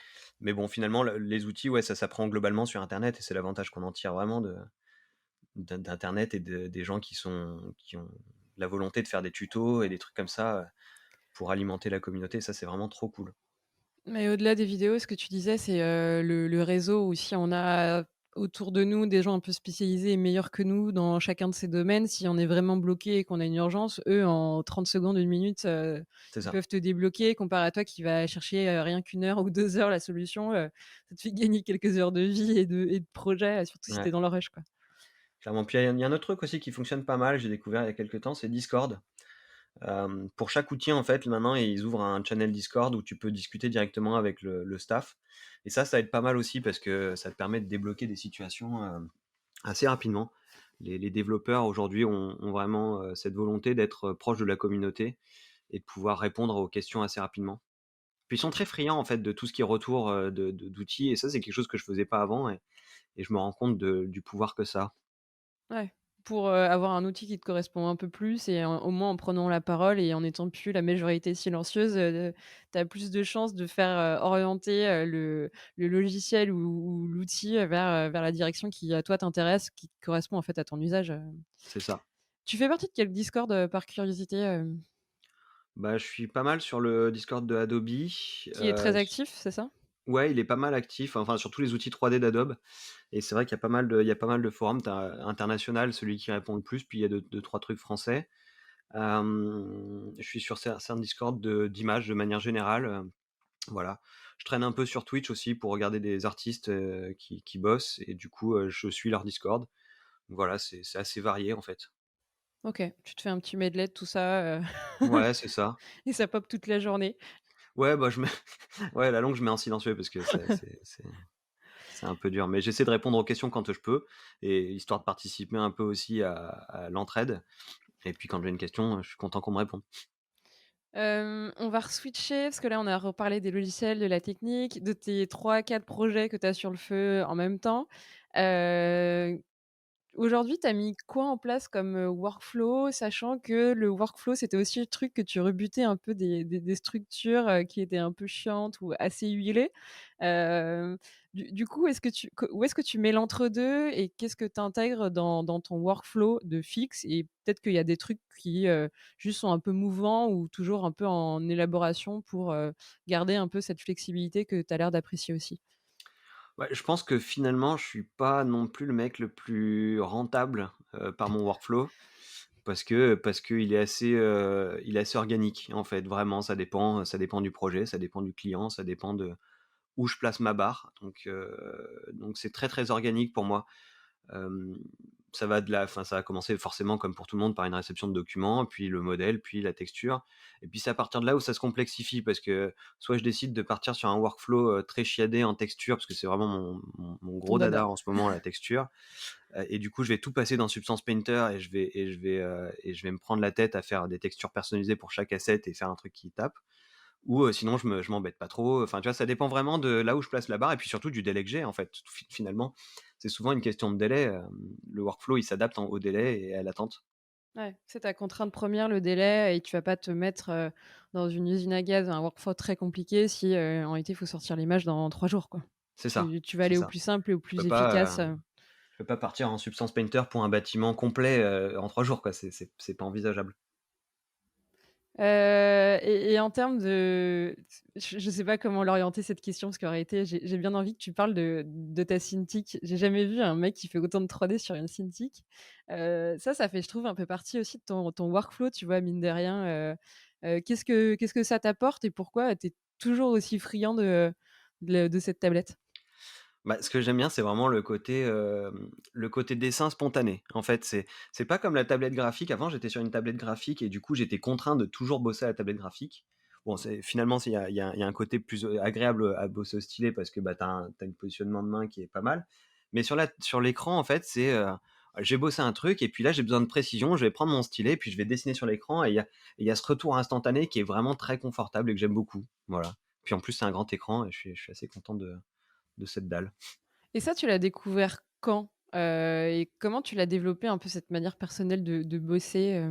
Mais bon, finalement, les outils, ouais, ça s'apprend globalement sur internet et c'est l'avantage qu'on en tire vraiment d'internet et des gens qui ont la volonté de faire des tutos et des trucs comme ça, pour alimenter la communauté. Ça, c'est vraiment trop cool. Mais au-delà des vidéos, ce que tu disais, c'est, le réseau où si on a autour de nous des gens un peu spécialisés et meilleurs que nous dans chacun de ces domaines, si on est vraiment bloqué et qu'on a une urgence, eux, en 30 secondes, 1 minute, C'est ils ça. peuvent te débloquer comparé à toi qui va chercher, rien qu'1 heure ou 2 heures la solution, ça te fait gagner quelques heures de vie et de projet, surtout si tu Ouais, es dans le rush, quoi. clairement. Puis il y a un autre truc aussi qui fonctionne pas mal, j'ai découvert il y a quelque temps, c'est Discord. Pour chaque outil, en fait, maintenant, ils ouvrent un channel Discord où tu peux discuter directement avec le staff et ça aide pas mal aussi parce que ça te permet de débloquer des situations, assez rapidement. Les développeurs aujourd'hui ont vraiment, cette volonté d'être, proches de la communauté et de pouvoir répondre aux questions assez rapidement. Puis ils sont très friands, en fait, de tout ce qui est retour, d'outils et ça, c'est quelque chose que je faisais pas avant et je me rends compte du pouvoir que ça a. Ouais, pour, avoir un outil qui te correspond un peu plus et au moins en prenant la parole et en étant plus la majorité silencieuse, tu as plus de chances de faire, orienter, le logiciel ou l'outil, vers la direction qui, à toi, t'intéresse, qui correspond, en fait, à ton usage. C'est ça. Tu fais partie de quel Discord, par curiosité, Bah, je suis pas mal sur le Discord de Adobe, qui est très actif, c'est ça? ouais, il est pas mal actif, enfin, sur tous les outils 3D d'Adobe et c'est vrai qu'il y a pas mal de forums. Tu as International, celui qui répond le plus, puis il y a deux-trois trucs français. Je suis sur certains Discord d'images de manière générale, voilà. Je traîne un peu sur Twitch aussi pour regarder des artistes, qui bossent et du coup, je suis leur Discord. Voilà, c'est assez varié, en fait. OK, tu te fais un petit medley de tout ça, Ouais, c'est ça. et ça pop toute la journée. Ouais, bah, je mets ouais, la longue, je mets en silencieux parce que c'est un peu dur, mais j'essaie de répondre aux questions quand je peux et histoire de participer un peu aussi à l'entraide et puis quand j'ai une question, je suis content qu'on me réponde. On va re-switcher parce que là, on a reparlé des logiciels, de la technique, de tes 3-4 projets que tu as sur le feu en même temps. Heu, aujourd'hui, tu as mis quoi en place comme, workflow? Sachant que le workflow, c'était aussi le truc que tu rebutais un peu des structures, qui étaient un peu chiantes ou assez huilées. Heu, du coup, est-ce que tu co où est-ce que tu mets l'entre-deux et qu'est-ce que tu intègres dans ton workflow de fixe? Et peut-être qu'il y a des trucs qui, juste sont un peu mouvants ou toujours un peu en élaboration pour, garder un peu cette flexibilité que tu as l'air d'apprécier aussi? Ouais, je pense que finalement, je suis pas non plus le mec le plus rentable, par mon workflow parce qu'il est assez organique, en fait. Vraiment, ça dépend du projet, ça dépend du client, ça dépend de où je place ma barre. Donc c'est très, très organique pour moi. Hem, ça va commencer forcément comme pour tout le monde par une réception de documents, puis le modèle, puis la texture et puis c'est à partir de là où ça se complexifie parce que soit je décide de partir sur un workflow, très chiadé en texture parce que c'est vraiment mon Ton gros dada. dada en ce moment, la texture, et du coup je vais tout passer dans Substance Painter et je vais me prendre la tête à faire des textures personnalisées pour chaque asset et faire un truc qui tape. Ou, sinon je m'embête pas trop, enfin, tu vois? Ça dépend vraiment de là où je place la barre et puis surtout du délai que j'ai, en fait. Finalement, c'est souvent une question de délai, le workflow, il s'adapte au délai et à l'attente. Ouais, c'est ta contrainte première, le délai et tu vas pas te mettre, dans une usine à gaz, un workflow très compliqué si, en réalité, il faut sortir l'image dans 3 jours, quoi. C'est ça, Tu vas c'est aller au ça. plus simple et au Je peux plus pas, efficace, je peux pas partir en Substance Painter pour un bâtiment complet, en 3 jours, quoi. C'est pas envisageable. et en termes de je sais pas comment l'orienter cette question parce qu'en réalité, j'ai bien envie que tu parles de ta Cintiq. J'ai jamais vu un mec qui fait autant de 3D sur une Cintiq. Ça fait, je trouve, un peu partie aussi de ton workflow, tu vois, mine de rien, qu'est-ce que ça t'apporte et pourquoi tu es toujours aussi friand de cette tablette? Bah, ce que j'aime bien, c'est vraiment le côté dessin spontané. En fait, c'est pas comme la tablette graphique. Avant, j'étais sur une tablette graphique et du coup, j'étais contraint de toujours bosser à la tablette graphique. Bon, c'est finalement, il y a un côté plus, agréable, à bosser au stylet parce que, bah, tu as un positionnement de main qui est pas mal. Mais sur l'écran, en fait, j'ai bossé un truc et puis là, j'ai besoin de précision, je vais prendre mon stylet, puis je vais dessiner sur l'écran et il y a ce retour instantané qui est vraiment très confortable et que j'aime beaucoup. Voilà. Puis en plus, c'est un grand écran et je suis assez content de cette dalle. Et ça, tu l'as découvert quand? Et comment tu l'as développé un peu cette manière personnelle de bosser,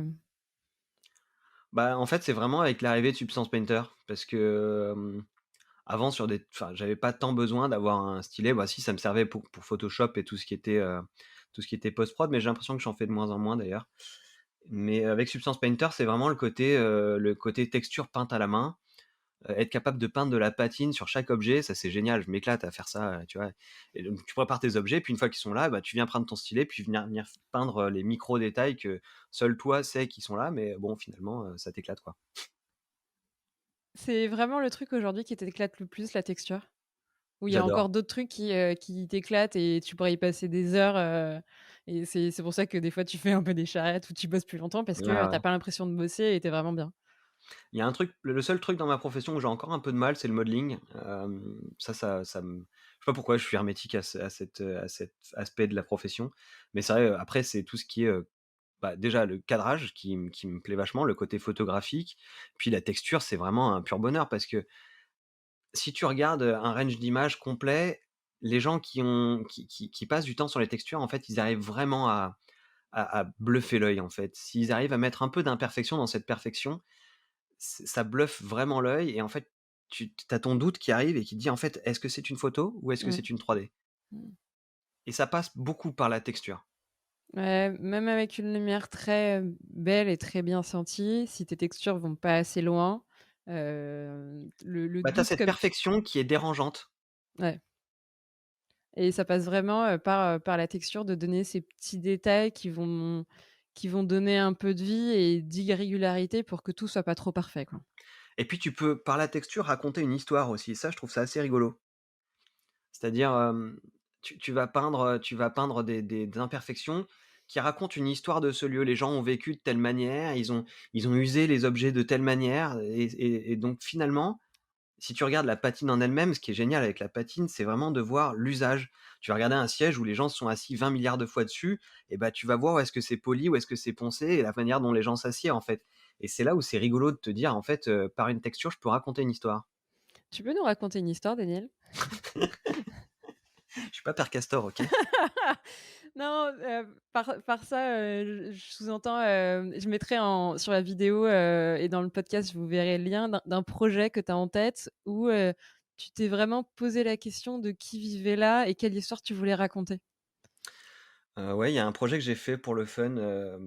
Bah, en fait, c'est vraiment avec l'arrivée de Substance Painter parce que, avant j'avais pas tant besoin d'avoir un stylet. Bah, si, ça me servait pour Photoshop et tout ce qui était post-prod, mais j'ai l'impression que j'en fais de moins en moins d'ailleurs. Mais avec Substance Painter, c'est vraiment le côté texture peinte à la main. Être capable de peindre de la patine sur chaque objet, ça c'est génial, je m'éclate à faire ça, tu vois? Et donc tu prépares tes objets, puis une fois qu'ils sont là, bah, tu viens prendre ton stylet, puis venir peindre, les micro détails que seul toi sais qu'ils sont là, mais bon finalement, ça t'éclate, quoi. c'est vraiment le truc aujourd'hui qui t'éclate le plus, la texture? Ou il y a encore J'adore. d'autres trucs qui t'éclatent et tu pourrais y passer des heures, et c'est pour ça que des fois tu fais un peu des charrettes ou tu bosses plus longtemps parce Ouais, que, tu ouais. pas l'impression de bosser et tu es vraiment bien? Il y a un truc le seul truc dans ma profession où j'ai encore un peu de mal, c'est le modeling. Ça me je sais pas pourquoi je suis hermétique à cet aspect de la profession, mais c'est vrai, après c'est tout ce qui est, bah, déjà le cadrage qui me plaît vachement, le côté photographique, puis la texture, c'est vraiment un pur bonheur parce que si tu regardes, un range d'images complet, les gens qui passent du temps sur les textures, en fait, ils arrivent vraiment à bluffer l'œil, en fait. S'ils arrivent à mettre un peu d'imperfection dans cette perfection, ça bluffe vraiment l'œil et en fait, tu as ton doute qui arrive et qui te dit: «En fait, est-ce que c'est une photo ou est-ce que Mmh. c'est une 3D?» Mmh. Et ça passe beaucoup par la texture. Ouais, même avec une lumière très, belle et très bien sentie, si tes textures vont pas assez loin, le Bah, tu as doute cette comme tu perfection qui est dérangeante. ouais. Et ça passe vraiment, par la texture de donner ces petits détails qui vont donner un peu de vie et d'irrégularité pour que tout soit pas trop parfait, quoi. Et puis tu peux, par la texture, raconter une histoire aussi. Ça, je trouve ça assez rigolo. C'est-à-dire, tu vas peindre des imperfections qui racontent une histoire de ce lieu. Les gens ont vécu de telle manière, ils ont usé les objets de telle manière et donc finalement, si tu regardes la patine en elle-même, ce qui est génial avec la patine, c'est vraiment de voir l'usage. Tu vas regarder un siège où les gens se sont assis 20 milliards de fois dessus et bah, tu vas voir où est-ce que c'est poli, où est-ce que c'est poncé et la manière dont les gens s'assiedent, en fait. Et c'est là où c'est rigolo de te dire, en fait, par une texture, je peux raconter une histoire. Tu peux nous raconter une histoire, Daniel? Je suis pas Père Castor, OK? Non, par ça, je sous-entends, je mettrai en sur la vidéo, et dans le podcast, vous verrez le lien d'un projet que tu as en tête où, tu t'es vraiment posé la question de qui vivait là et quelle histoire tu voulais raconter. Ouais, il y a un projet que j'ai fait pour le fun,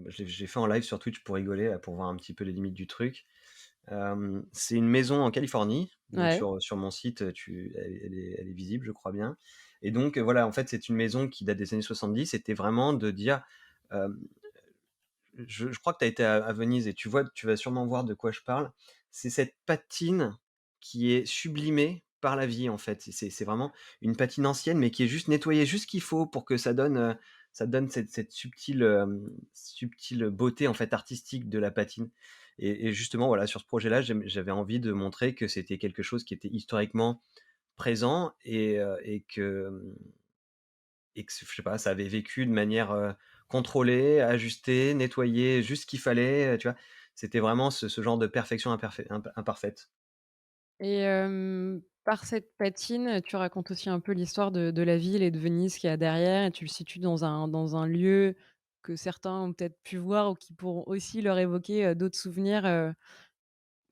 j'ai fait en live sur Twitch pour rigoler, là, pour voir un petit peu les limites du truc. C'est une maison en Californie, donc Ouais. sur mon site, elle est visible, je crois bien et donc voilà, en fait, c'est une maison qui date des années 70. C'était vraiment de dire, hem, je crois que tu as été à Venise et tu vas sûrement voir de quoi je parle. C'est cette patine qui est sublimée par la vie, en fait. C'est vraiment une patine ancienne, mais qui est juste nettoyée juste ce qu'il faut pour que ça donne cette subtile beauté, en fait, artistique de la patine et justement, voilà, sur ce projet-là, j'avais envie de montrer que c'était quelque chose qui était historiquement présent et que je sais pas, ça avait vécu de manière, contrôlée, ajustée, nettoyée, juste ce qu'il fallait, tu vois? C'était vraiment ce genre de perfection imparfaite. Et par cette patine, tu racontes aussi un peu l'histoire de la ville et de Venise qu'il y a derrière et tu le situes dans un lieu que certains ont peut-être pu voir ou qui pourront aussi leur évoquer, d'autres souvenirs,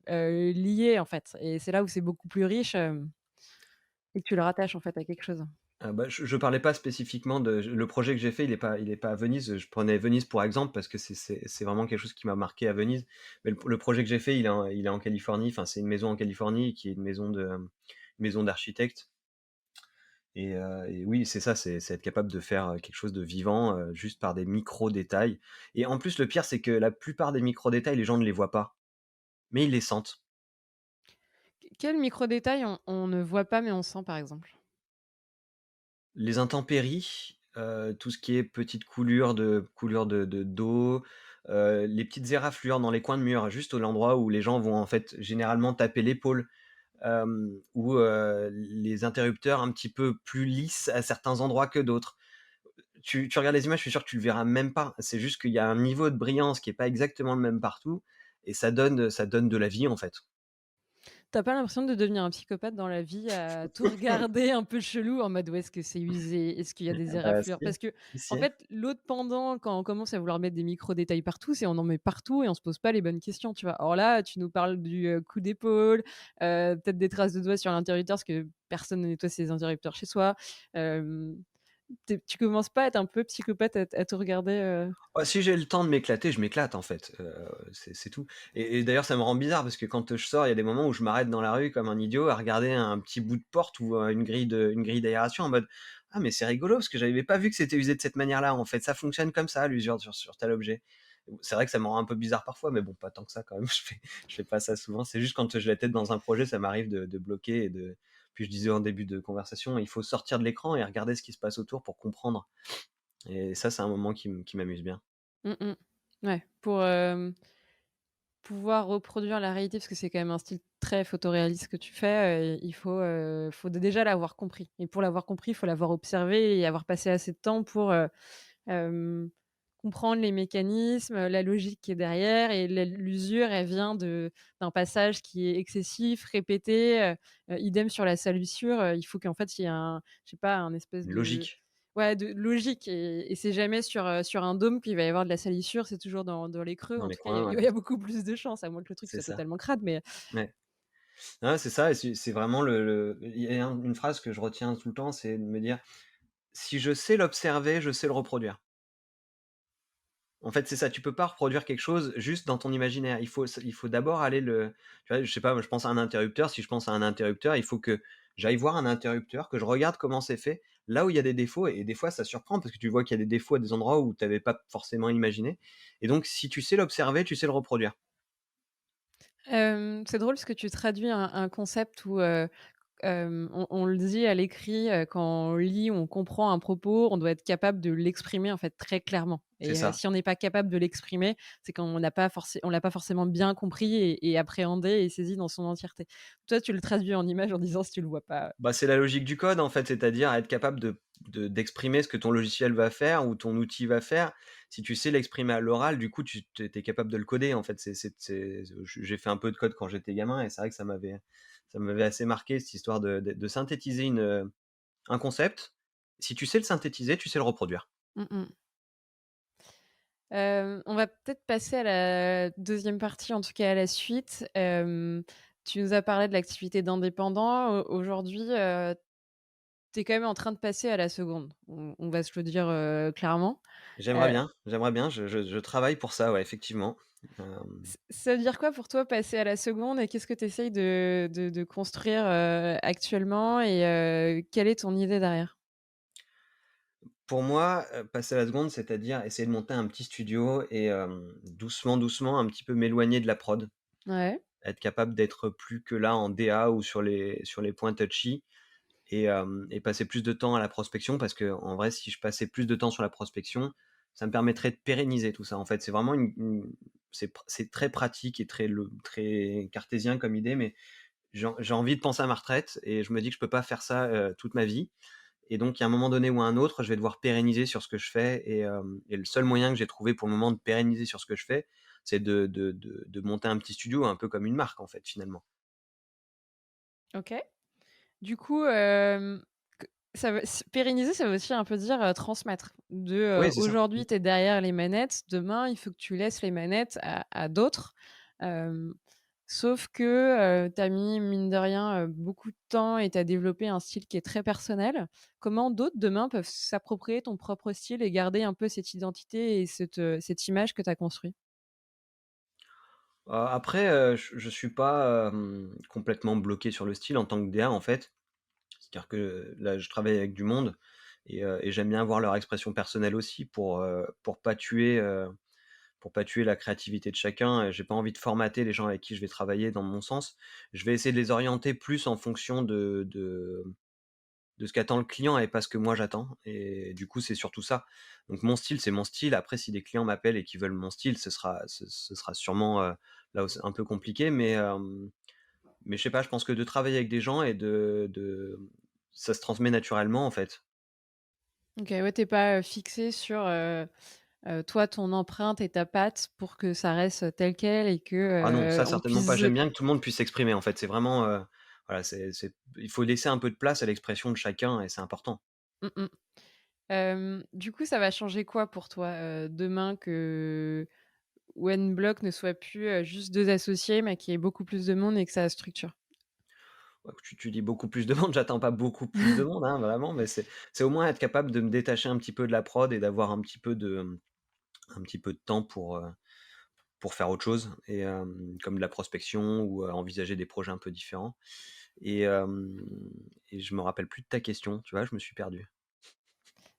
liés, en fait et c'est là où c'est beaucoup plus riche, et que tu le rattaches, en fait, à quelque chose. Ah bah, je parlais pas spécifiquement de le projet que j'ai fait, il est pas à Venise. Je prenais Venise pour exemple parce que c'est vraiment quelque chose qui m'a marqué à Venise. Mais le projet que j'ai fait, il est en Californie, enfin, c'est une maison en Californie qui est une maison d'architecte et oui, c'est ça, c'est être capable de faire, quelque chose de vivant, juste par des micros détails et en plus, le pire, c'est que la plupart des micros détails, les gens ne les voient pas, mais ils les sentent. Quel micro détail on ne voit pas mais on sent, par exemple? Les intempéries, tout ce qui est petites coulures de d'eau, les petites éraflures dans les coins de mur, juste à l'endroit où les gens vont, en fait, généralement taper l'épaule, ou, les interrupteurs un petit peu plus lisses à certains endroits que d'autres. Tu regardes les images, je suis sûr que tu le verras même pas. C'est juste qu'il y a un niveau de brillance qui est pas exactement le même partout et ça donne de la vie, en fait. Tu as pas l'impression de devenir un psychopathe dans la vie à tout regarder un peu chelou en mode: «Où est-ce que c'est usé? Est-ce qu'il y a des éraflures?» Si, parce que si, en si. fait, l'autre pendant, quand on commence à vouloir mettre des micro détails partout, c'est on en met partout et on se pose pas les bonnes questions, tu vois? Or là, tu nous parles du, coup d'épaule, peut-être des traces de doigts sur l'interrupteur parce que personne ne nettoie ses interrupteurs chez soi. Hem, tu commences pas à être un peu psychopathe à tout regarder, Bah, si j'ai le temps de m'éclater, je m'éclate en fait, c'est tout et d'ailleurs ça me rend bizarre parce que quand, je sors, il y a des moments où je m'arrête dans la rue comme un idiot à regarder un petit bout de porte ou, une grille d'aération en mode: «Ah mais c'est rigolo parce que j'avais pas vu que c'était usé de cette manière-là en fait, ça fonctionne comme ça l'usure sur tel objet». C'est vrai que ça me rend un peu bizarre parfois mais bon, pas tant que ça quand même, je fais pas ça souvent. C'est juste quand, j'ai la tête dans un projet, ça m'arrive de bloquer et de puis je disais en début de conversation, il faut sortir de l'écran et regarder ce qui se passe autour pour comprendre et ça, c'est un moment qui m'amuse bien. mmh mh. Ouais, pour, pouvoir reproduire la réalité, parce que c'est quand même un style très photoréaliste que tu fais, faut déjà l'avoir compris et pour l'avoir compris, il faut l'avoir observé et avoir passé assez de temps pour, hem, comprendre les mécanismes, la logique qui est derrière et l'usure, elle vient d'un passage qui est excessif, répété, idem sur la salissure, il faut qu'en fait, il y ait un je sais pas, un espèce Une de logique. ouais, de logique et c'est jamais sur un dôme qu'il va y avoir de la salissure, c'est toujours dans les creux. Dans En les tout cas, il y a coins, ouais, il y a beaucoup plus de chances, à moins que le truc c'est soit ça. totalement crade, mais Ouais. Ouais, c'est ça et c'est vraiment il y a une phrase que je retiens tout le temps, c'est de me dire: «Si je sais l'observer, je sais le reproduire». En fait, c'est ça, tu peux pas reproduire quelque chose juste dans ton imaginaire. Il faut d'abord aller le tu vois, je sais pas, moi, je pense à un interrupteur, si je pense à un interrupteur, il faut que j'aille voir un interrupteur, que je regarde comment c'est fait, là où il y a des défauts et des fois ça surprend parce que tu vois qu'il y a des défauts à des endroits où tu avais pas forcément imaginé et donc si tu sais l'observer, tu sais le reproduire. c'est drôle parce que tu traduis un concept où, on le dit à l'écrit, quand on lit, on comprend un propos, on doit être capable de l'exprimer, en fait, très clairement C'est et ça. si on n'est pas capable de l'exprimer, c'est qu'on l'a pas forcément bien compris et appréhendé et saisi dans son entièreté. Toi, tu le traduis en images en disant si tu le vois pas. Bah, c'est la logique du code, en fait, c'est-à-dire être capable d'exprimer ce que ton logiciel va faire ou ton outil va faire. Si tu sais l'exprimer à l'oral, du coup, tu es capable de le coder, en fait. J'ai fait un peu de code quand j'étais gamin et c'est vrai que ça m'avait assez marqué cette histoire de synthétiser un concept. Si tu sais le synthétiser, tu sais le reproduire. Mmh mh. On va peut-être passer à la deuxième partie, en tout cas à la suite. Tu nous as parlé de l'activité d'indépendant. Aujourd'hui, tu es quand même en train de passer à la seconde. On va se le dire, clairement. Heu, J'aimerais bien, je travaille pour ça, ouais, effectivement. ça veut dire quoi pour toi passer à la seconde et qu'est-ce que tu essayes de construire, actuellement et quelle est ton idée derrière? Pour moi, passer à la seconde, c'est-à-dire essayer de monter un petit studio et doucement, doucement, un petit peu m'éloigner de la prod. Ouais. Être capable d'être plus que là en DA ou sur les points touchy et passer plus de temps à la prospection parce que en vrai, si je passais plus de temps sur la prospection, ça me permettrait de pérenniser tout ça. En fait, c'est vraiment c'est très pratique et très cartésien comme idée, mais j'ai envie de penser à ma retraite et je me dis que je peux pas faire ça, toute ma vie et donc il y a un moment donné ou à un autre, je vais devoir pérenniser sur ce que je fais et le seul moyen que j'ai trouvé pour le moment de pérenniser sur ce que je fais, c'est de monter un petit studio, un peu comme une marque, en fait, finalement. OK. Du coup, que ça veut pérenniser, ça veut aussi un peu dire, transmettre. Oui, c'est ça. Mmh. Aujourd'hui, tu es derrière les manettes, demain, il faut que tu laisses les manettes à d'autres. Hem, Sauf que, tu as mis, mine de rien, beaucoup de temps et tu as développé un style qui est très personnel. Comment d'autres, demain, peuvent s'approprier ton propre style et garder un peu cette identité et cette image que tu as construit? Après, je suis pas, complètement bloqué sur le style en tant que DA, en fait. C'est-à-dire que là, je travaille avec du monde et j'aime bien voir leur expression personnelle aussi pour pas tuer la créativité de chacun. J'ai pas envie de formater les gens avec qui je vais travailler dans mon sens. Je vais essayer de les orienter plus en fonction de ce qu'attend le client et pas ce que moi j'attends et du coup, c'est surtout ça. Donc mon style, c'est mon style. Après, si des clients m'appellent et qu'ils veulent mon style, ce sera sûrement, là où c'est un peu compliqué, mais je sais pas, je pense que de travailler avec des gens et de ça se transmet naturellement, en fait. OK, ouais, tu es pas, fixé sur, toi, ton empreinte et ta patte pour que ça reste tel quel et Ah non, que, ça on certainement pas. puisse J'aime bien que tout le monde puisse s'exprimer, en fait. C'est vraiment, voilà, il faut laisser un peu de place à l'expression de chacun et c'est important. mmh mh. Du coup, ça va changer quoi pour toi, demain que Wenblock ne soit plus, juste 2 associés, mais qu'il y ait beaucoup plus de monde et que ça structure? Ouais, tu dis beaucoup plus de monde, j'attends pas beaucoup plus de monde, hein, vraiment, mais c'est au moins être capable de me détacher un petit peu de la prod et d'avoir un petit peu de temps pour faire autre chose et comme de la prospection ou envisager des projets un peu différents et je me rappelle plus de ta question, tu vois? Je me suis perdu.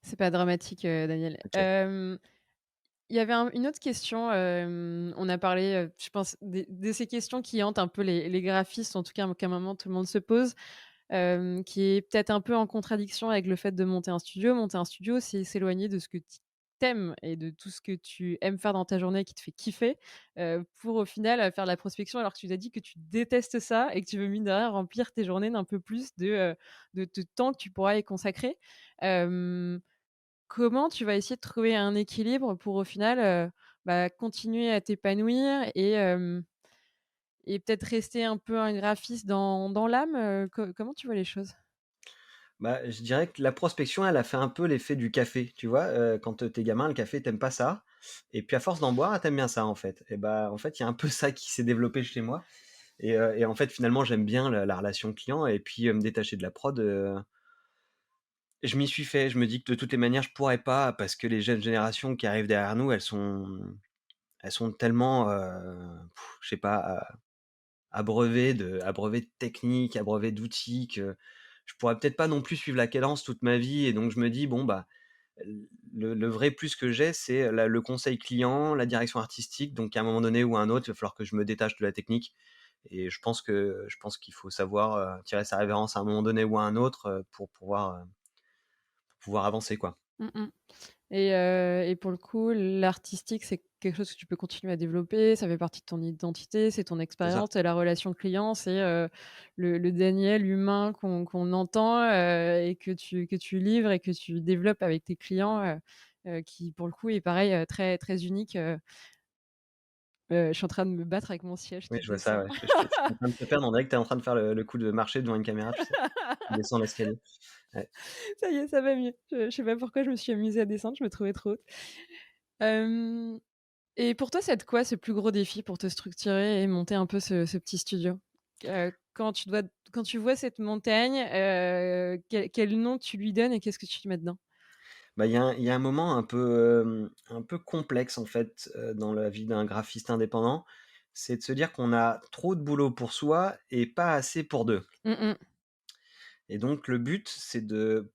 C'est pas dramatique, Daniel. OK. Il y avait une autre question, on a parlé, je pense de ces questions qui hantent un peu les graphistes, en tout cas qu'à un moment tout le monde se pose. Qui est peut-être un peu en contradiction avec le fait de monter un studio. Monter un studio, c'est s'éloigner de ce que tu aimes et de tout ce que tu aimes faire dans ta journée qui te fait kiffer, pour au final, faire de la prospection alors que tu t'as dit que tu détestes ça et que tu veux mine de rien remplir tes journées d'un peu plus de temps que tu pourras y consacrer. Hem, Comment tu vas essayer de trouver un équilibre pour au final, bah, continuer à t'épanouir et peut-être rester un peu un graphiste dans l'âme? Comment tu vois les choses? Bah, je dirais que la prospection, elle a fait un peu l'effet du café, tu vois? Quand, tu gamin, le café, t'aimes pas ça et puis à force d'en boire, tu bien ça, en fait et bah, en fait, il y a un peu ça qui s'est développé chez moi et en fait, finalement, j'aime bien la relation client et puis, me détacher de la prod, je m'y suis fait. Je me dis que de toutes les manières, je pourrais pas parce que les jeunes générations qui arrivent derrière nous, elles sont tellement, je sais pas, abreuvées de techniques, abreuvées d'outils que je pourrais peut-être pas non plus suivre la cadence toute ma vie et donc je me dis: «Bon, bah, le vrai plus que j'ai, c'est le conseil client, la direction artistique, donc à un moment donné ou à un autre, il va falloir que je me détache de la technique et je pense qu'il faut savoir, tirer sa révérence à un moment donné ou à un autre, pour pouvoir avancer, quoi. Mmh mh. Et pour le coup, l'artistique, c'est quelque chose que tu peux continuer à développer, ça fait partie de ton identité, c'est ton C'est ça. expérience et la relation client, c'est, le Daniel humain qu'on entend, et que tu livres et que tu développes avec tes clients, qui pour le coup est pareil, très très unique. Je suis en train de me battre avec mon siège Oui, qui je vois ça, descend. ouais. Je suis en train de te perdre, on dirait que tu es en train de faire le coup de marcher devant une caméra, tu sais? Tu descends l'escalier. Ouais. Ça y est, ça va mieux. Je sais pas pourquoi je me suis amusée à descendre, je me trouvais trop haute. Hem Et pour toi, c'est de quoi ce plus gros défi pour te structurer et monter un peu ce petit studio? Quand tu vois cette montagne, quel nom tu lui donnes et qu'est-ce que tu mets dedans? Bah, il y a un moment un peu complexe, en fait, dans la vie d'un graphiste indépendant. C'est de se dire qu'on a trop de boulot pour soi et pas assez pour 2. Mmh mh. Et donc le but,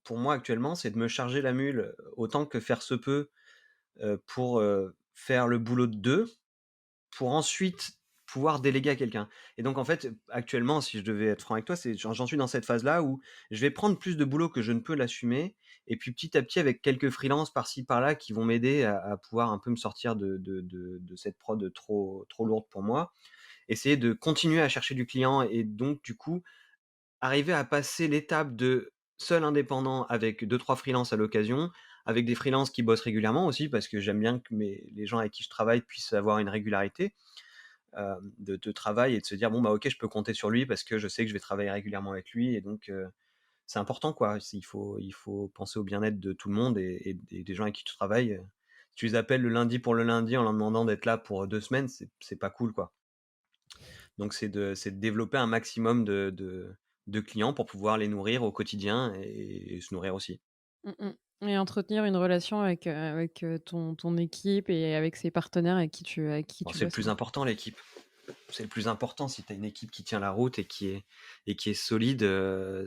pour moi actuellement, c'est de me charger la mule, autant que faire se peut, pour, faire le boulot de 2, pour ensuite pouvoir déléguer à quelqu'un. Et donc en fait, actuellement, si je devais être franc avec toi, j'en suis dans cette phase-là où je vais prendre plus de boulot que je ne peux l'assumer et puis petit à petit avec quelques freelances par-ci par-là qui vont m'aider à pouvoir un peu me sortir de cette prod trop lourde pour moi, essayer de continuer à chercher du client et donc du coup, arriver à passer l'étape de seul indépendant avec deux trois freelances à l'occasion, avec des freelances qui bossent régulièrement aussi parce que j'aime bien que les gens avec qui je travaille puissent avoir une régularité de travail et de se dire: «Bon, bah, OK, je peux compter sur lui parce que je sais que je vais travailler régulièrement avec lui» et donc c'est important, quoi. Il faut penser au bien-être de tout le monde et des gens avec qui tu travailles, si tu les appelles le lundi pour le lundi en leur demandant d'être là pour 2 semaines, c'est pas cool, quoi. Donc c'est de développer un maximum de clients pour pouvoir les nourrir au quotidien et se nourrir aussi. Mmh mh. Et entretenir une relation avec ton équipe et avec ses partenaires avec qui Bon, tu c'est le bosses, plus quoi. important, l'équipe. C'est le plus important. Si tu as une équipe qui tient la route et qui est solide,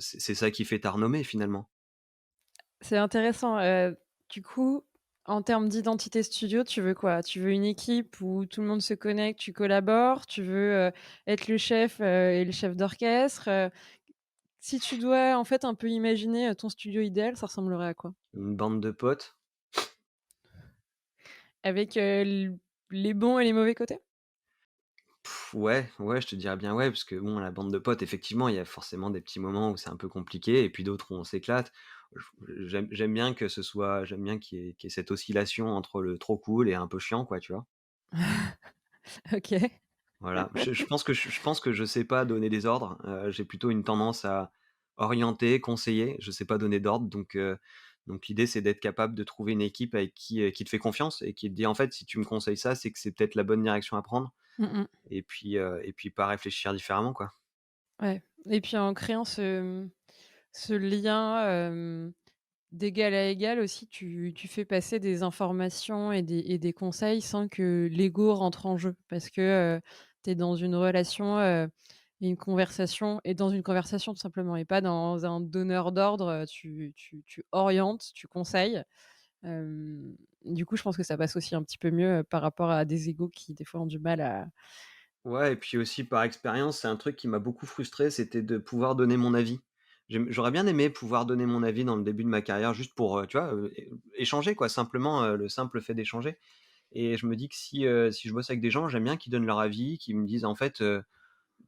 c'est ça qui fait ta renommée, finalement. C'est intéressant, du coup, en termes d'identité studio, tu veux quoi? Tu veux une équipe où tout le monde se connecte, tu collabores? Tu veux, être le chef, et le chef d'orchestre? Si tu dois, en fait, un peu imaginer, ton studio idéal, ça ressemblerait à quoi? Une bande de potes. Avec, les bons et les mauvais côtés? Ouais, ouais, je te dirais bien ouais, parce que bon, la bande de potes, effectivement, il y a forcément des petits moments où c'est un peu compliqué et puis d'autres où on s'éclate. J'aime bien que ce soit j'aime bien qu'il y ait cette oscillation entre le trop cool et un peu chiant, quoi, tu vois? OK. Voilà. Je pense que je sais pas donner des ordres, j'ai plutôt une tendance à orienter, conseiller. Je sais pas donner d'ordre donc l'idée, c'est d'être capable de trouver une équipe avec qui te fait confiance et qui te dit: «En fait, si tu me conseilles ça, c'est que c'est peut-être la bonne direction à prendre» Mmh mh. et puis pas réfléchir différemment, quoi. Ouais, et puis en créant ce lien, d'égal à égal aussi, tu fais passer des informations et des conseils sans que l'ego rentre en jeu. Parce que, tu es dans une relation, et dans une conversation tout simplement et pas dans un donneur d'ordre, tu orientes, tu conseilles. Du coup, je pense que ça passe aussi un petit peu mieux, par rapport à des égos qui, des fois, ont du mal à Ouais et puis aussi par expérience, c'est un truc qui m'a beaucoup frustré, c'était de pouvoir donner mon avis. J'aurais bien aimé pouvoir donner mon avis dans le début de ma carrière juste pour, tu vois, échanger quoi, simplement, le simple fait d'échanger et je me dis que si je bosse avec des gens, j'aime bien qu'ils donnent leur avis, qu'ils me disent: «En fait,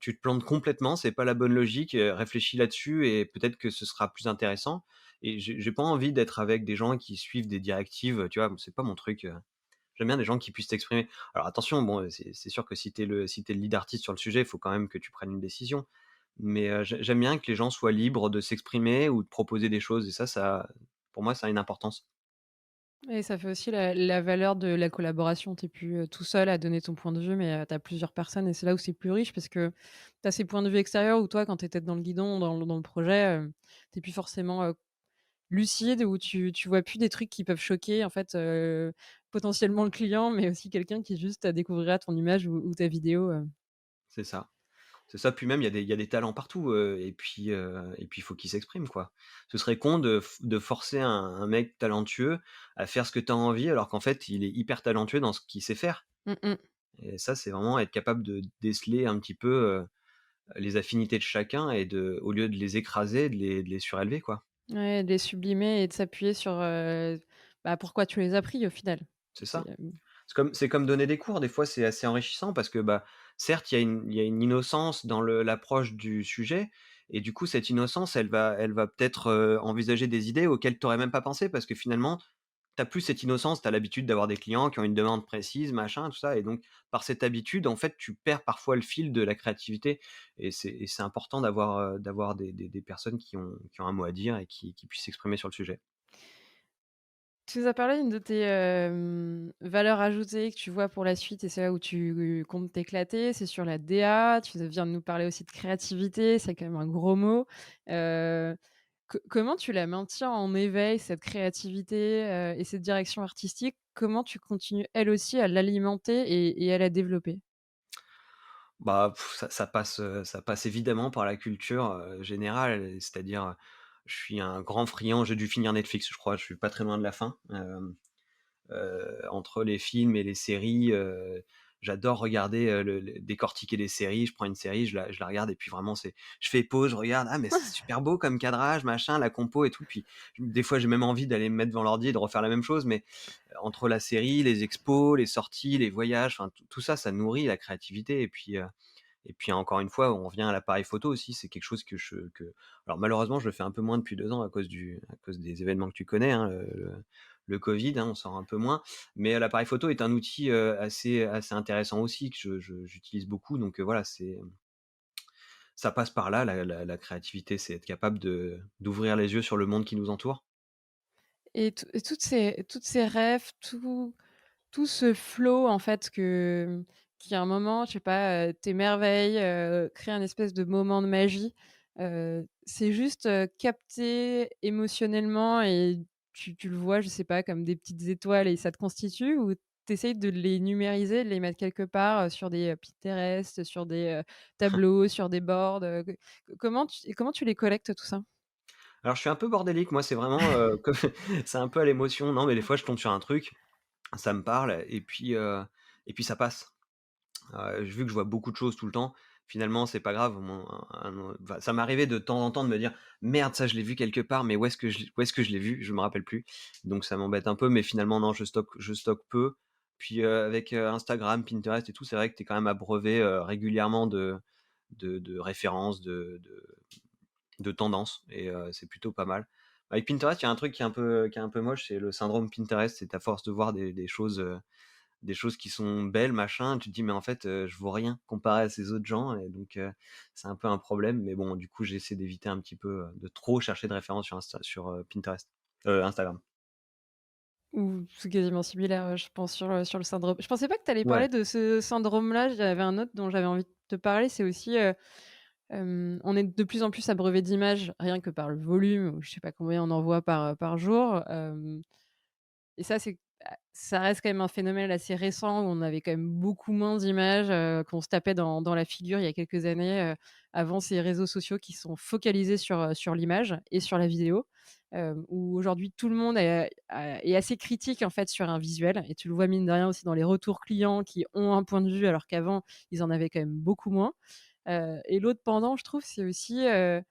tu te plantes complètement, c'est pas la bonne logique, réfléchis là-dessus et peut-être que ce sera plus intéressant» et j'ai pas envie d'être avec des gens qui suivent des directives, tu vois? C'est pas mon truc. J'aime bien des gens qui puissent s'exprimer. Alors attention, bon, c'est sûr que si tu es le lead artiste sur le sujet, il faut quand même que tu prennes une décision. Mais, j'aime bien que les gens soient libres de s'exprimer ou de proposer des choses et ça pour moi, ça a une importance. et ça fait aussi la valeur de la collaboration. Tu es plus, tout seul à donner ton point de vue, mais tu as plusieurs personnes et c'est là où c'est plus riche parce que tu as ces points de vue extérieurs où toi, quand tu es tête dans le guidon, dans le projet, tu es plus forcément, lucide, où tu vois plus des trucs qui peuvent choquer, en fait, potentiellement le client, mais aussi quelqu'un qui juste, découvrira ton image ou ta vidéo, C'est ça. C'est ça, puis même il y a des talents partout, et puis il faut qu'ils s'expriment, quoi. Ce serait con de forcer un mec talentueux à faire ce que tu as envie alors qu'en fait, il est hyper talentueux dans ce qu'il sait faire Mmh mh. et ça, c'est vraiment être capable de déceler un petit peu, les affinités de chacun et au lieu de les écraser, de les surélever, quoi. Ouais, de les sublimer et de s'appuyer sur, pourquoi tu les as pris au final. C'est C'est, ça. C'est comme donner des cours, des fois, c'est assez enrichissant parce que, bah, certes, il y a une innocence dans l'approche du sujet et du coup, cette innocence, elle va peut-être, envisager des idées auxquelles tu aurais même pas pensé parce que finalement, tu plus cette innocence, tu as l'habitude d'avoir des clients qui ont une demande précise, machin, tout ça et donc par cette habitude, en fait, tu perds parfois le fil de la créativité et c'est important d'avoir des personnes qui ont un mot à dire et qui puissent s'exprimer sur le sujet. Tu nous as parlé d'une de tes, valeurs ajoutées que tu vois pour la suite et c'est là où tu comptes t'éclater, c'est sur la DA. Tu viens de nous parler aussi de créativité, c'est quand même un gros mot. Heu, comment tu la maintiens en éveil, cette créativité, et cette direction artistique? Comment tu continues, elle aussi, à l'alimenter et à la développer? Bah, ça passe évidemment par la culture, générale, c'est-à-dire, je suis un grand friand j'ai dû finir Netflix, je crois, je suis pas très loin de la fin, entre les films et les séries, j'adore regarder, le décortiquer les séries. Je prends une série, je la regarde et puis vraiment c'est je fais pause, je regarde: «Ah mais c'est super beau comme cadrage, machin, la compo et tout». Puis des fois, j'ai même envie d'aller me mettre devant l'ordi et de refaire la même chose, mais entre la série, les expos, les sorties, les voyages, enfin tout ça, ça nourrit la créativité et puis encore une fois, on revient à l'appareil photo aussi, c'est quelque chose que alors malheureusement, je le fais un peu moins depuis 2 ans à cause des événements que tu connais, hein, le covid, hein, on sort un peu moins. Mais l'appareil photo est un outil, assez intéressant aussi que j'utilise beaucoup donc voilà, ça passe par là la créativité, c'est être capable d'ouvrir les yeux sur le monde qui nous entoure. Et toutes ces rêves, tout ce flow en fait qui à un moment, je sais pas, t'émerveille, crée un espèce de moment de magie. C'est juste, capté émotionnellement et tu le vois, je sais pas, comme des petites étoiles et ça te constitue ou tu essayes de les numériser, de les mettre quelque part, sur des, Pinterest, sur des, tableaux, sur des boards, comment tu les collectes tout ça? Alors je suis un peu bordélique, moi c'est vraiment, que c'est un peu à l'émotion. Non mais des fois je tombe sur un truc, ça me parle et puis ça passe. Vu que je vois beaucoup de choses tout le temps, finalement, c'est pas grave. Enfin, ça m'arrivait de temps en temps de me dire: «Merde, ça je l'ai vu quelque part, mais où est-ce que je l'ai vu?» Je me rappelle plus. Donc ça m'embête un peu, mais finalement non, je stocke peu. Puis, avec, Instagram, Pinterest et tout, c'est vrai que tu es quand même abreuvé, régulièrement de références, de tendances et c'est plutôt pas mal. Avec Pinterest, il y a un truc qui est un peu moche, c'est le syndrome Pinterest. C'est à force de voir des choses qui sont belles, machin, tu te dis: «Mais en fait, je vaux rien comparé à ces autres gens» et donc c'est un peu un problème. Mais bon, du coup, j'essaie d'éviter un petit peu, de trop chercher de références sur Pinterest, Instagram. Ou c'est quasiment similaire, je pense sur le syndrome. Je pensais pas que tu allais Ouais. parler de ce syndrome-là, j'avais un autre dont j'avais envie de te parler, c'est aussi, on est de plus en plus abreuvé d'images, rien que par le volume, ou je sais pas combien on en voit par jour, et ça reste quand même un phénomène assez récent où on avait quand même beaucoup moins d'images, qu'on se tapait dans la figure il y a quelques années, avant ces réseaux sociaux qui sont focalisés sur l'image et sur la vidéo. Où aujourd'hui tout le monde est assez critique en fait sur un visuel et tu le vois mine de rien aussi dans les retours clients qui ont un point de vue alors qu'avant ils en avaient quand même beaucoup moins. Et l'autre pendant je trouve c'est aussi, il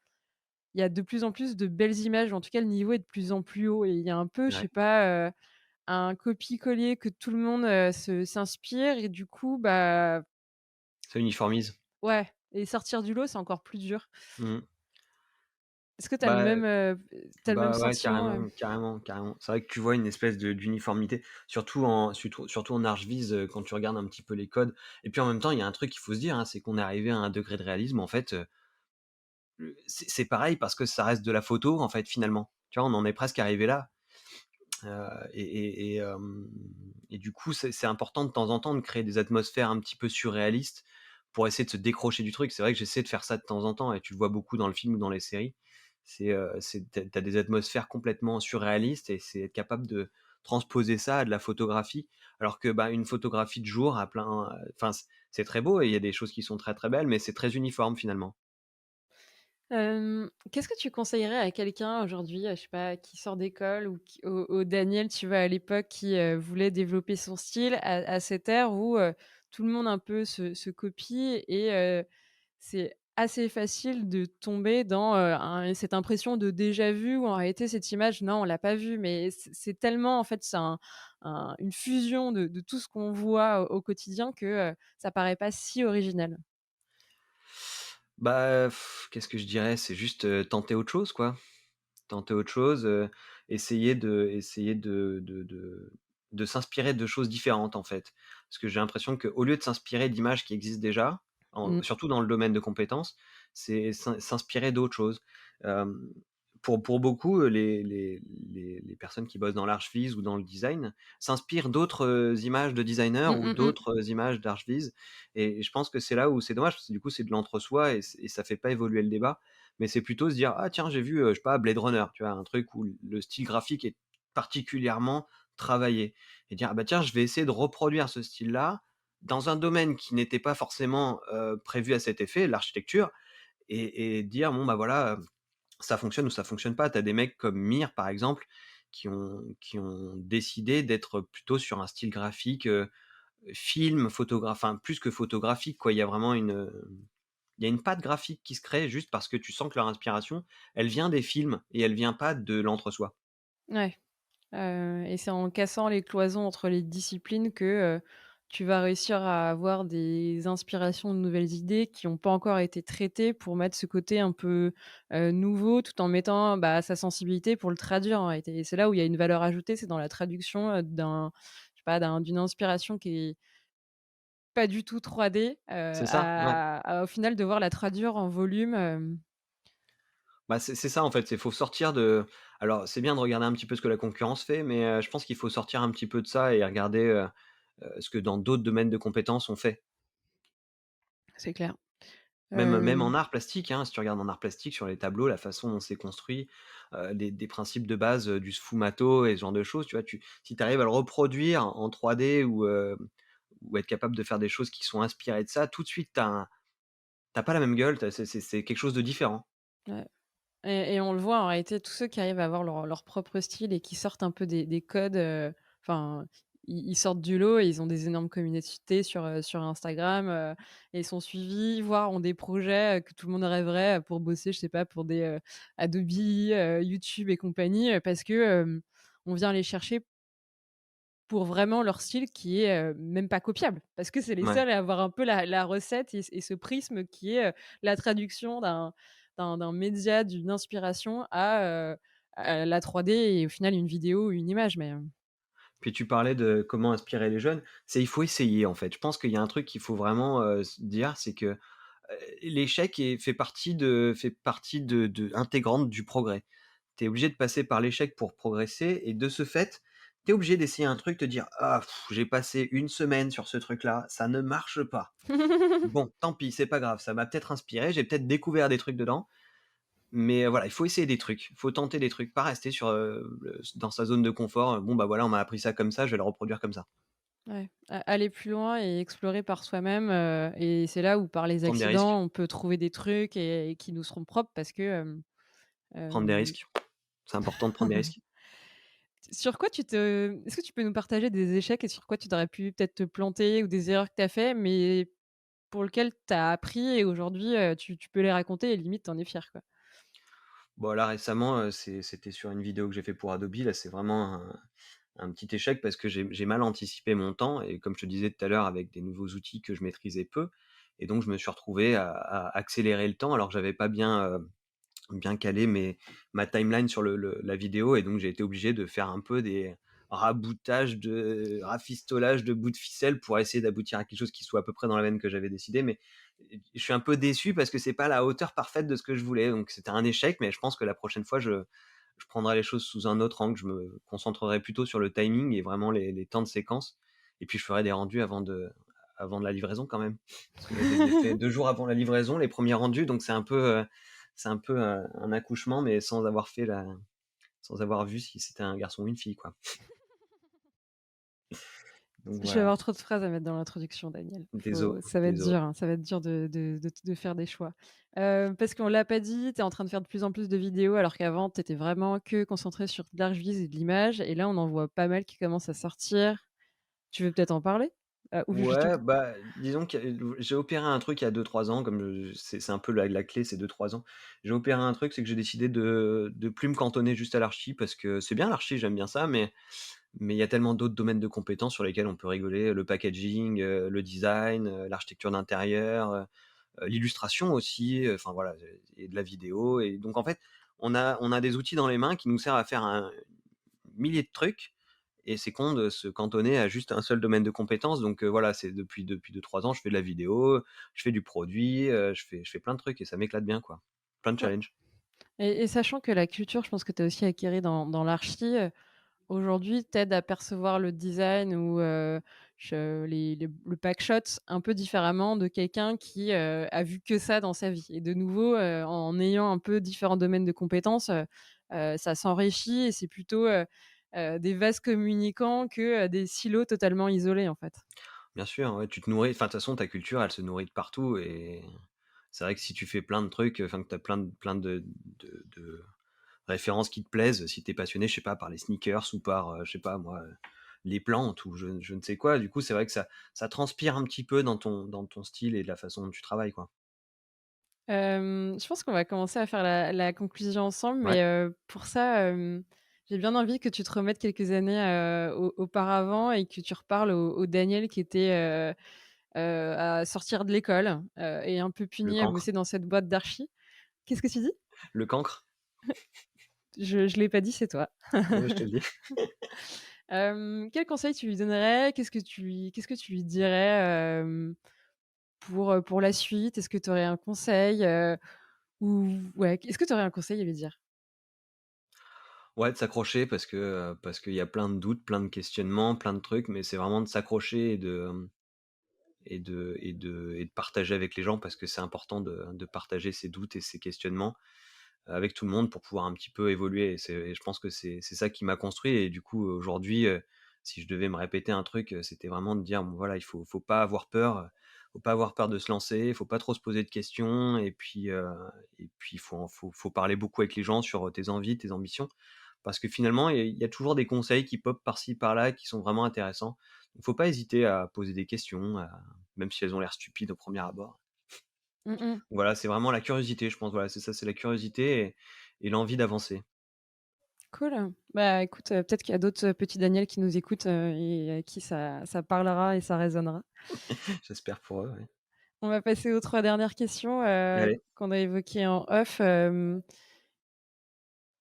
y a de plus en plus de belles images, en tout cas le niveau est de plus en plus haut et il y a un peu je Ouais, sais pas, un copier-coller que tout le monde, se s'inspire et du coup, bah, ça uniformise. ouais et sortir du lot, c'est encore plus dur. Mmh. Est-ce que Bah tu le même ouais, sentiment, carrément, carrément, carrément. C'est vrai que tu vois une espèce d'uniformité, surtout en Archviz, quand tu regardes un petit peu les codes et puis en même temps, il y a un truc qu'il faut se dire, hein, c'est qu'on est arrivé à un degré de réalisme en fait, c'est pareil parce que ça reste de la photo en fait finalement. Tu vois, on en est presque arrivé là. Et du coup, c'est important de temps en temps de créer des atmosphères un petit peu surréalistes pour essayer de se décrocher du truc. C'est vrai que j'essaie de faire ça de temps en temps et tu le vois beaucoup dans le film ou dans les séries. Tu des atmosphères complètement surréalistes et c'est être capable de transposer ça à de la photographie. Alors que, bah, une photographie de jour à plein, enfin, c'est très beau et il y a des choses qui sont très, très belles, mais c'est très uniforme finalement. Qu'est-ce que tu conseillerais à quelqu'un aujourd'hui, je sais pas, qui sort d'école ou qui au Daniel, tu vois, à l'époque qui, voulait développer son style à cette ère où, tout le monde un peu se copie et c'est assez facile de tomber dans, cette impression de déjà vu où en réalité cette image, non, on l'a pas vue, mais c'est tellement en fait, c'est une fusion de tout ce qu'on voit au quotidien que, ça paraît pas si original. Bah, qu'est-ce que je dirais? C'est juste, tenter autre chose, quoi. Tenter autre chose, essayer de s'inspirer de choses différentes, en fait. Parce que j'ai l'impression qu'au lieu de s'inspirer d'images qui existent déjà, Mmh. surtout dans le domaine de compétences, c'est s'inspirer d'autres choses. Hem, pour beaucoup, les personnes qui bossent dans l'archviz ou dans le design s'inspirent d'autres, images de designers Mmh, ou mmh mh. d'autres, images d'archviz, et je pense que c'est là où c'est dommage parce que du coup, c'est de l'entre-soi et ça fait pas évoluer le débat. Mais c'est plutôt se dire: «Ah tiens, j'ai vu, je sais pas, Blade Runner», tu vois? Un truc où le style graphique est particulièrement travaillé, et dire: «Ah bah tiens, je vais essayer de reproduire ce style-là dans un domaine qui n'était pas forcément, prévu à cet effet, l'architecture», et dire: «Bon bah voilà, ça fonctionne ou ça fonctionne pas». Tu as des mecs comme Mir, par exemple, qui ont décidé d'être plutôt sur un style graphique, film, enfin plus que photographique, quoi. Il y a une patte graphique qui se crée juste parce que tu sens que leur inspiration, elle vient des films et elle vient pas de l'entre-soi. Ouais. Et c'est en cassant les cloisons entre les disciplines que, tu vas réussir à avoir des inspirations de nouvelles idées qui ont pas encore été traitées pour mettre ce côté un peu, nouveau tout en mettant, bah, sa sensibilité pour le traduire en réalité et c'est là où il y a une valeur ajoutée, c'est dans la traduction, je sais pas, d'une inspiration qui est pas du tout 3D, C'est ça? Ouais. à au final devoir la traduire en volume, Bah, c'est ça en fait, c'est faut sortir de alors c'est bien de regarder un petit peu ce que la concurrence fait, mais je pense qu'il faut sortir un petit peu de ça et regarder, ce que dans d'autres domaines de compétences on fait. c'est clair. Même en Hem art plastique, hein, si tu regardes en art plastique sur les tableaux, la façon dont c'est construit, des principes de base, du sfumato et ce genre de choses, tu vois? Si tu arrives à le reproduire en 3D ou être capable de faire des choses qui sont inspirées de ça, tout de suite tu pas la même gueule, c'est quelque chose de différent. Ouais. Et on le voit en réalité, tous ceux qui arrivent à avoir leur propre style et qui sortent un peu des codes, enfin, ils sortent du lot et ils ont des énormes communautés sur Instagram, et ils sont suivis, voire ont des projets, que tout le monde rêverait, pour bosser, je sais pas, pour des, Adobe, YouTube et compagnie, parce que, on vient les chercher pour vraiment leur style qui est, même pas copiable. Parce que c'est les Ouais. seuls à avoir un peu la recette et ce prisme qui est, la traduction d'un média, d'une inspiration à la 3D et au final une vidéo ou une image mais, Puis tu parlais de comment inspirer les jeunes, il faut essayer en fait. Je pense qu'il y a un truc qu'il faut vraiment, se dire, c'est que, l'échec fait partie intégrante du progrès. Tu es obligé de passer par l'échec pour progresser et de ce fait, tu es obligé d'essayer un truc, te dire: «Ah j'ai passé une semaine sur ce truc-là, ça ne marche pas. Bon, tant pis, c'est pas grave, ça m'a peut-être inspiré, j'ai peut-être découvert des trucs dedans». Mais voilà, il faut essayer des trucs, il faut tenter des trucs, pas rester sur, dans sa zone de confort, «Bon bah voilà, on m'a appris ça comme ça, je vais le reproduire comme ça». ouais, aller plus loin et explorer par soi-même, et c'est là où par les Prendre des risques, accidents, on peut trouver des trucs et qui nous seront propres parce que, prendre des hem risques. C'est important de prendre des risques. Sur quoi est-ce que tu peux nous partager des échecs et sur quoi tu aurais pu peut-être te planter ou des erreurs que tu as fait, mais pour lequel tu as appris et aujourd'hui, tu peux les raconter et limite tu en es fier, quoi? Bon là récemment, c'était sur une vidéo que j'ai fait pour Adobe, là c'est vraiment un petit échec parce que j'ai mal anticipé mon temps et comme je te disais tout à l'heure avec des nouveaux outils que je maîtrisais peu, et donc je me suis retrouvé à accélérer le temps alors que j'avais pas bien calé ma timeline sur la vidéo, et donc j'ai été obligé de faire un peu des rafistolages de bouts de ficelle pour essayer d'aboutir à quelque chose qui soit à peu près dans la veine que j'avais décidé, mais je suis un peu déçu parce que c'est pas la hauteur parfaite de ce que je voulais, donc c'était un échec, mais je pense que la prochaine fois, je prendrai les choses sous un autre angle. Je me concentrerai plutôt sur le timing et vraiment les temps de séquence, et puis je ferai des rendus avant de la livraison quand même. Parce que là, je les ai fait 2 jours avant la livraison, les premiers rendus, donc c'est un peu un accouchement, mais sans avoir vu si c'était un garçon ou une fille, quoi. Donc Je vais voilà, avoir trop de phrases à mettre dans l'introduction, Daniel. déso Ça va être désolé. dur, hein, ça va être dur de faire des choix. Parce qu'on l'a pas dit, tu es en train de faire de plus en plus de vidéos alors qu'avant tu étais vraiment que concentré sur de l'archviz et de l'image et là on en voit pas mal qui commencent à sortir. Tu veux peut-être en parler? Ou juste Ouais, bah, disons que j'ai opéré un truc il y a 2-3 ans, comme, c'est un peu la clé, c'est 2-3 ans. J'ai opéré un truc, c'est que j'ai décidé de plus me cantonner juste à l'archi parce que c'est bien l'archi, j'aime bien ça, mais il y a tellement d'autres domaines de compétences sur lesquels on peut rigoler, le packaging, le design, l'architecture d'intérieur, l'illustration aussi, enfin voilà, et de la vidéo, et donc en fait, on a des outils dans les mains qui nous servent à faire milliers de trucs et c'est con de se cantonner à juste un seul domaine de compétences donc voilà, c'est depuis 2-3 ans, je fais de la vidéo, je fais du produit, je fais plein de trucs et ça m'éclate bien, quoi. Plein de Ouais. challenges. Et sachant que la culture, je pense que tu as aussi acquéri dans l'archi, aujourd'hui, t'aide à percevoir le design ou je les le packshot un peu différemment de quelqu'un qui, a vu que ça dans sa vie et de nouveau, en ayant un peu différents domaines de compétences, ça s'enrichit et c'est plutôt, des vases communicants que, des silos totalement isolés, en fait. Bien sûr, ouais, tu te nourris enfin, de toute façon, ta culture, elle se nourrit de partout et c'est vrai que si tu fais plein de trucs, enfin, que tu as plein de références qui te plaisent, si tu es passionné, je sais pas, par les sneakers ou par, je sais pas moi, les plantes ou je ne sais quoi, du coup, c'est vrai que ça transpire un petit peu dans ton style et de la façon dont tu travailles, quoi. Je pense qu'on va commencer à faire la conclusion ensemble, Ouais, mais pour ça, j'ai bien envie que tu te remettes quelques années, auparavant et que tu reparles au Daniel qui était, à sortir de l'école, et un peu le puni à cancre. bosser dans cette boîte d'archi. Qu'est-ce que tu dis? Le cancre? Je l'ai pas dit, c'est toi. Ouais, je te le dis. Quel conseil tu lui donnerais? Qu'est-ce que tu lui dirais, pour la suite? Est-ce que tu aurais un conseil, ou ouais, est-ce que tu aurais un conseil à lui dire? Ouais, de s'accrocher parce qu'il y a plein de doutes, plein de questionnements, plein de trucs, mais c'est vraiment de s'accrocher et de partager avec les gens parce que c'est important de partager ses doutes et ses questionnements avec tout le monde pour pouvoir un petit peu évoluer et je pense que c'est ça qui m'a construit et du coup, aujourd'hui, si je devais me répéter un truc, c'était vraiment de dire: «Bon voilà, il faut pas avoir peur, faut pas avoir peur de se lancer, il faut pas trop se poser de questions et puis il faut parler beaucoup avec les gens sur, tes envies, tes ambitions». Parce que finalement, il y a toujours des conseils qui popent par-ci par-là qui sont vraiment intéressants. Il faut pas hésiter à poser des questions, même si elles ont l'air stupides au premier abord. Mmh mh. Voilà, c'est vraiment la curiosité, je pense, voilà, c'est ça, c'est la curiosité et l'envie d'avancer. Cool. Bah, écoute, peut-être qu'il y a d'autres, petits Daniel qui nous écoutent, et à qui ça parlera et ça résonnera. J'espère pour eux, ouais. On va passer aux 3 dernières questions, Allez, qu'on a évoquées en off.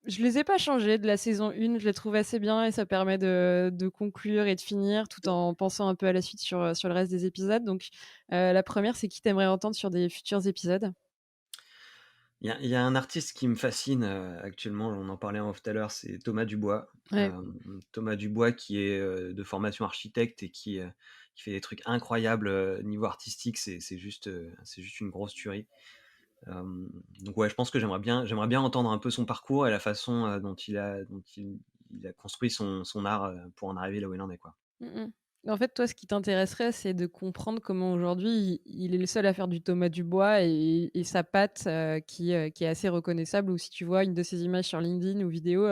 Je les ai pas changées de la saison 1, je les trouve assez bien et ça permet de conclure et de finir tout en pensant un peu à la suite sur le reste des épisodes. Donc, la première, c'est qui tu aimerais entendre sur des futurs épisodes? il y a un artiste qui me fascine, actuellement, on en parlait en off tout à l'heure, c'est Thomas Dubois. Ouais. Thomas Dubois qui est, de formation architecte et qui fait des trucs incroyables, niveau artistique, c'est juste une grosse tuerie. Donc ouais, je pense que j'aimerais bien entendre un peu son parcours et la façon, dont il a construit son art, pour en arriver là où il en est, quoi. Mmh mh. En fait, toi, ce qui t'intéresserait, c'est de comprendre comment aujourd'hui il est le seul à faire du Thomas Dubois et sa patte, qui est assez reconnaissable, ou si tu vois une de ses images sur LinkedIn ou vidéo,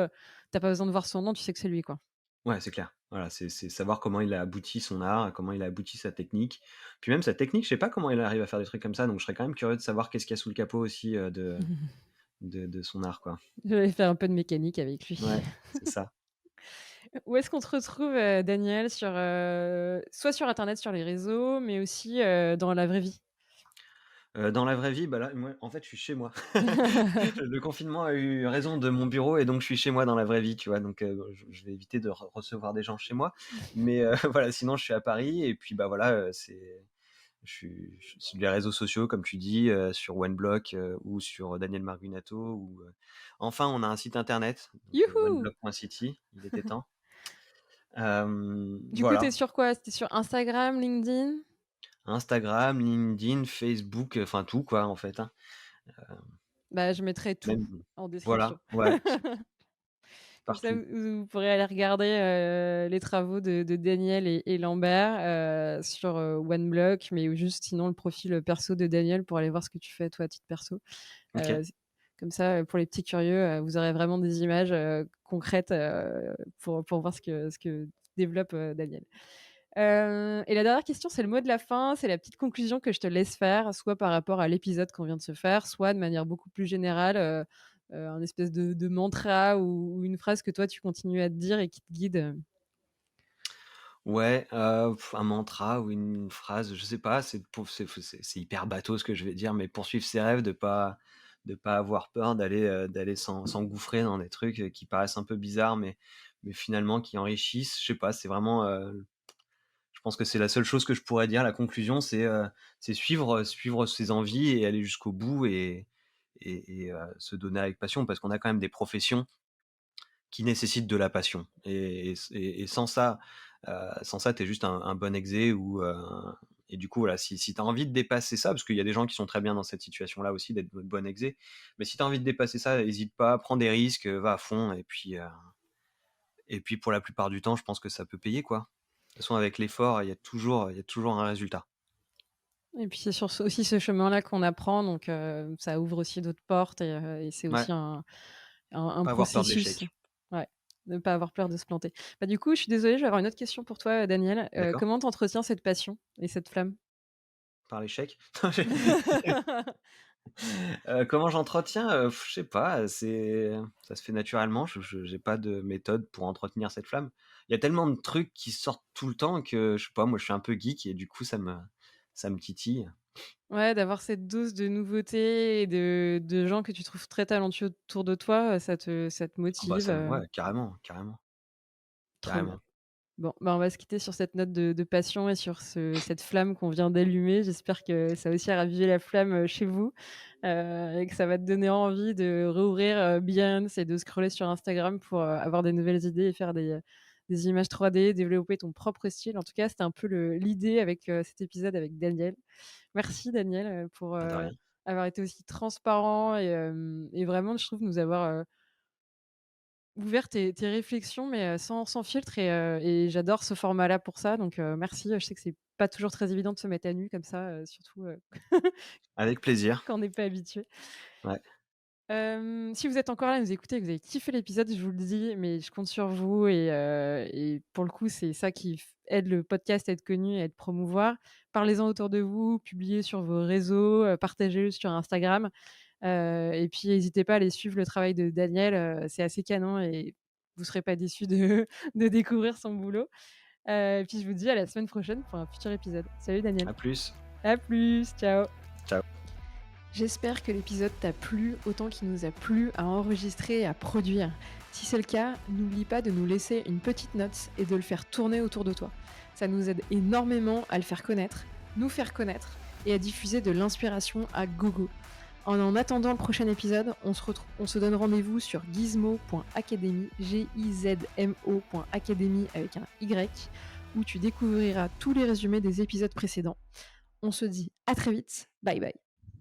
tu pas besoin de voir son nom, tu sais que c'est lui, quoi. Ouais, c'est clair. Voilà, c'est savoir comment il a abouti son art, comment il a abouti sa technique. Puis même sa technique, je sais pas comment il arrive à faire des trucs comme ça, donc je serais quand même curieux de savoir qu'est-ce qu'il y a sous le capot aussi, de son art, quoi. J'avais fait un peu de mécanique avec lui. Ouais, c'est ça. Où est-ce qu'on te retrouve, Daniel, soit sur internet, sur les réseaux, mais aussi, dans la vraie vie? Dans la vraie vie, bah, là, moi, en fait, je suis chez moi. Le confinement a eu raison de mon bureau et donc je suis chez moi dans la vraie vie, tu vois? Donc je vais éviter de recevoir des gens chez moi. Mais voilà, sinon je suis à Paris et puis, bah, voilà, je suis sur les réseaux sociaux comme tu dis, sur OneBlock, ou sur Daniel Marguinato ou enfin on a un site internet, donc Youhou! oneblock.city, il était temps. Du coup, tu es Voilà, sur quoi? Tu sur Instagram, LinkedIn? Instagram, LinkedIn, Facebook, enfin tout quoi en fait, hein. Bah, je mettrai tout Même en voilà, description. ouais, Comme ça, partout. vous pourrez aller regarder, les travaux de Daniel et Lambert, sur, OneBlock, mais juste sinon le profil, perso de Daniel pour aller voir ce que tu fais toi à titre perso. OK. S Comme ça, pour les petits curieux, vous aurez vraiment des images, concrètes, pour voir ce que développe, Daniel. Et la dernière question, c'est le mot de la fin, c'est la petite conclusion que je te laisse faire, soit par rapport à l'épisode qu'on vient de se faire, soit de manière beaucoup plus générale, un espèce de mantra ou une phrase que toi tu continues à te dire et qui te guide. Ouais, un mantra ou une phrase, je sais pas, c'est hyper bateau ce que je vais dire, mais poursuivre ses rêves, de pas avoir peur d'aller s'engouffrer dans des trucs, qui paraissent un peu bizarres, mais finalement qui enrichissent. Je sais pas, c'est vraiment, je pense que c'est la seule chose que je pourrais dire. La conclusion, c'est suivre ses envies et aller jusqu'au bout et se donner avec passion parce qu'on a quand même des professions qui nécessitent de la passion et sans ça, tu es juste un bon exé ou, et du coup, voilà, si tu as envie de dépasser ça, parce qu'il y a des gens qui sont très bien dans cette situation-là aussi d'être bon exé, mais si tu as envie de dépasser ça, hésite pas, prends des risques, va à fond et puis pour la plupart du temps, je pense que ça peut payer, quoi. De toute façon, avec l'effort, il y a toujours un résultat. Et puis c'est sur aussi ce chemin-là qu'on apprend, donc ça ouvre aussi d'autres portes et c'est Ouais, aussi un pas avoir peur de processus. l'échec. Ouais, ne pas avoir peur de se planter. Bah, du coup, je suis désolée, je vais avoir une autre question pour toi, Daniel. D'accord? Comment tu entretiens cette passion et cette flamme? Par l'échec? Comment j'entretiens? Je sais pas, ça se fait naturellement. Je j'ai pas de méthode pour entretenir cette flamme. Il y a tellement de trucs qui sortent tout le temps que, je sais pas, moi, je suis un peu geek et du coup, ça me titille. Ouais, d'avoir cette dose de nouveauté et de gens que tu trouves très talentueux autour de toi, ça te Ah bah, motive, ouais, carrément, carrément, trop bien. carrément. Bon, bah, on va se quitter sur cette note de passion et sur cette flamme qu'on vient d'allumer. J'espère que ça a aussi ravivé la flamme, chez vous, et que ça va te donner envie de rouvrir, Behance et de scroller sur Instagram pour, avoir des nouvelles idées et faire des images 3D, développer ton propre style. En tout cas, c'était un peu l'idée avec, cet épisode avec Daniel. Merci Daniel, pour, Ah, de rien. avoir été aussi transparent et vraiment je trouve nous avoir, ouvert tes réflexions, mais sans filtre et j'adore ce format-là pour ça, donc merci. Je sais que c'est pas toujours très évident de se mettre à nu comme ça, surtout, Avec plaisir. quand on n'est pas habitué. Ouais, Si vous êtes encore là à nous écouter et que vous avez kiffé l'épisode, je vous le dis, mais je compte sur vous et pour le coup, c'est ça qui aide le podcast à être connu et à être promouvoir. Parlez-en autour de vous, publiez sur vos réseaux, partagez-le sur Instagram. Et puis n'hésitez pas à aller suivre le travail de Daniel, c'est assez canon et vous serez pas déçus de de découvrir son boulot. Et puis je vous dis à la semaine prochaine pour un futur épisode. Salut Daniel. à plus. À plus, ciao. Ciao. J'espère que l'épisode t'a plu autant qu'il nous a plu à enregistrer et à produire. Si c'est le cas, n'oublie pas de nous laisser une petite note et de le faire tourner autour de toi. Ça nous aide énormément à le faire connaître, nous faire connaître et à diffuser de l'inspiration à gogo. En attendant le prochain épisode, on se donne rendez-vous sur gizmo.academy, gizmo.academy avec un Y, où tu découvriras tous les résumés des épisodes précédents. On se dit à très vite, bye bye.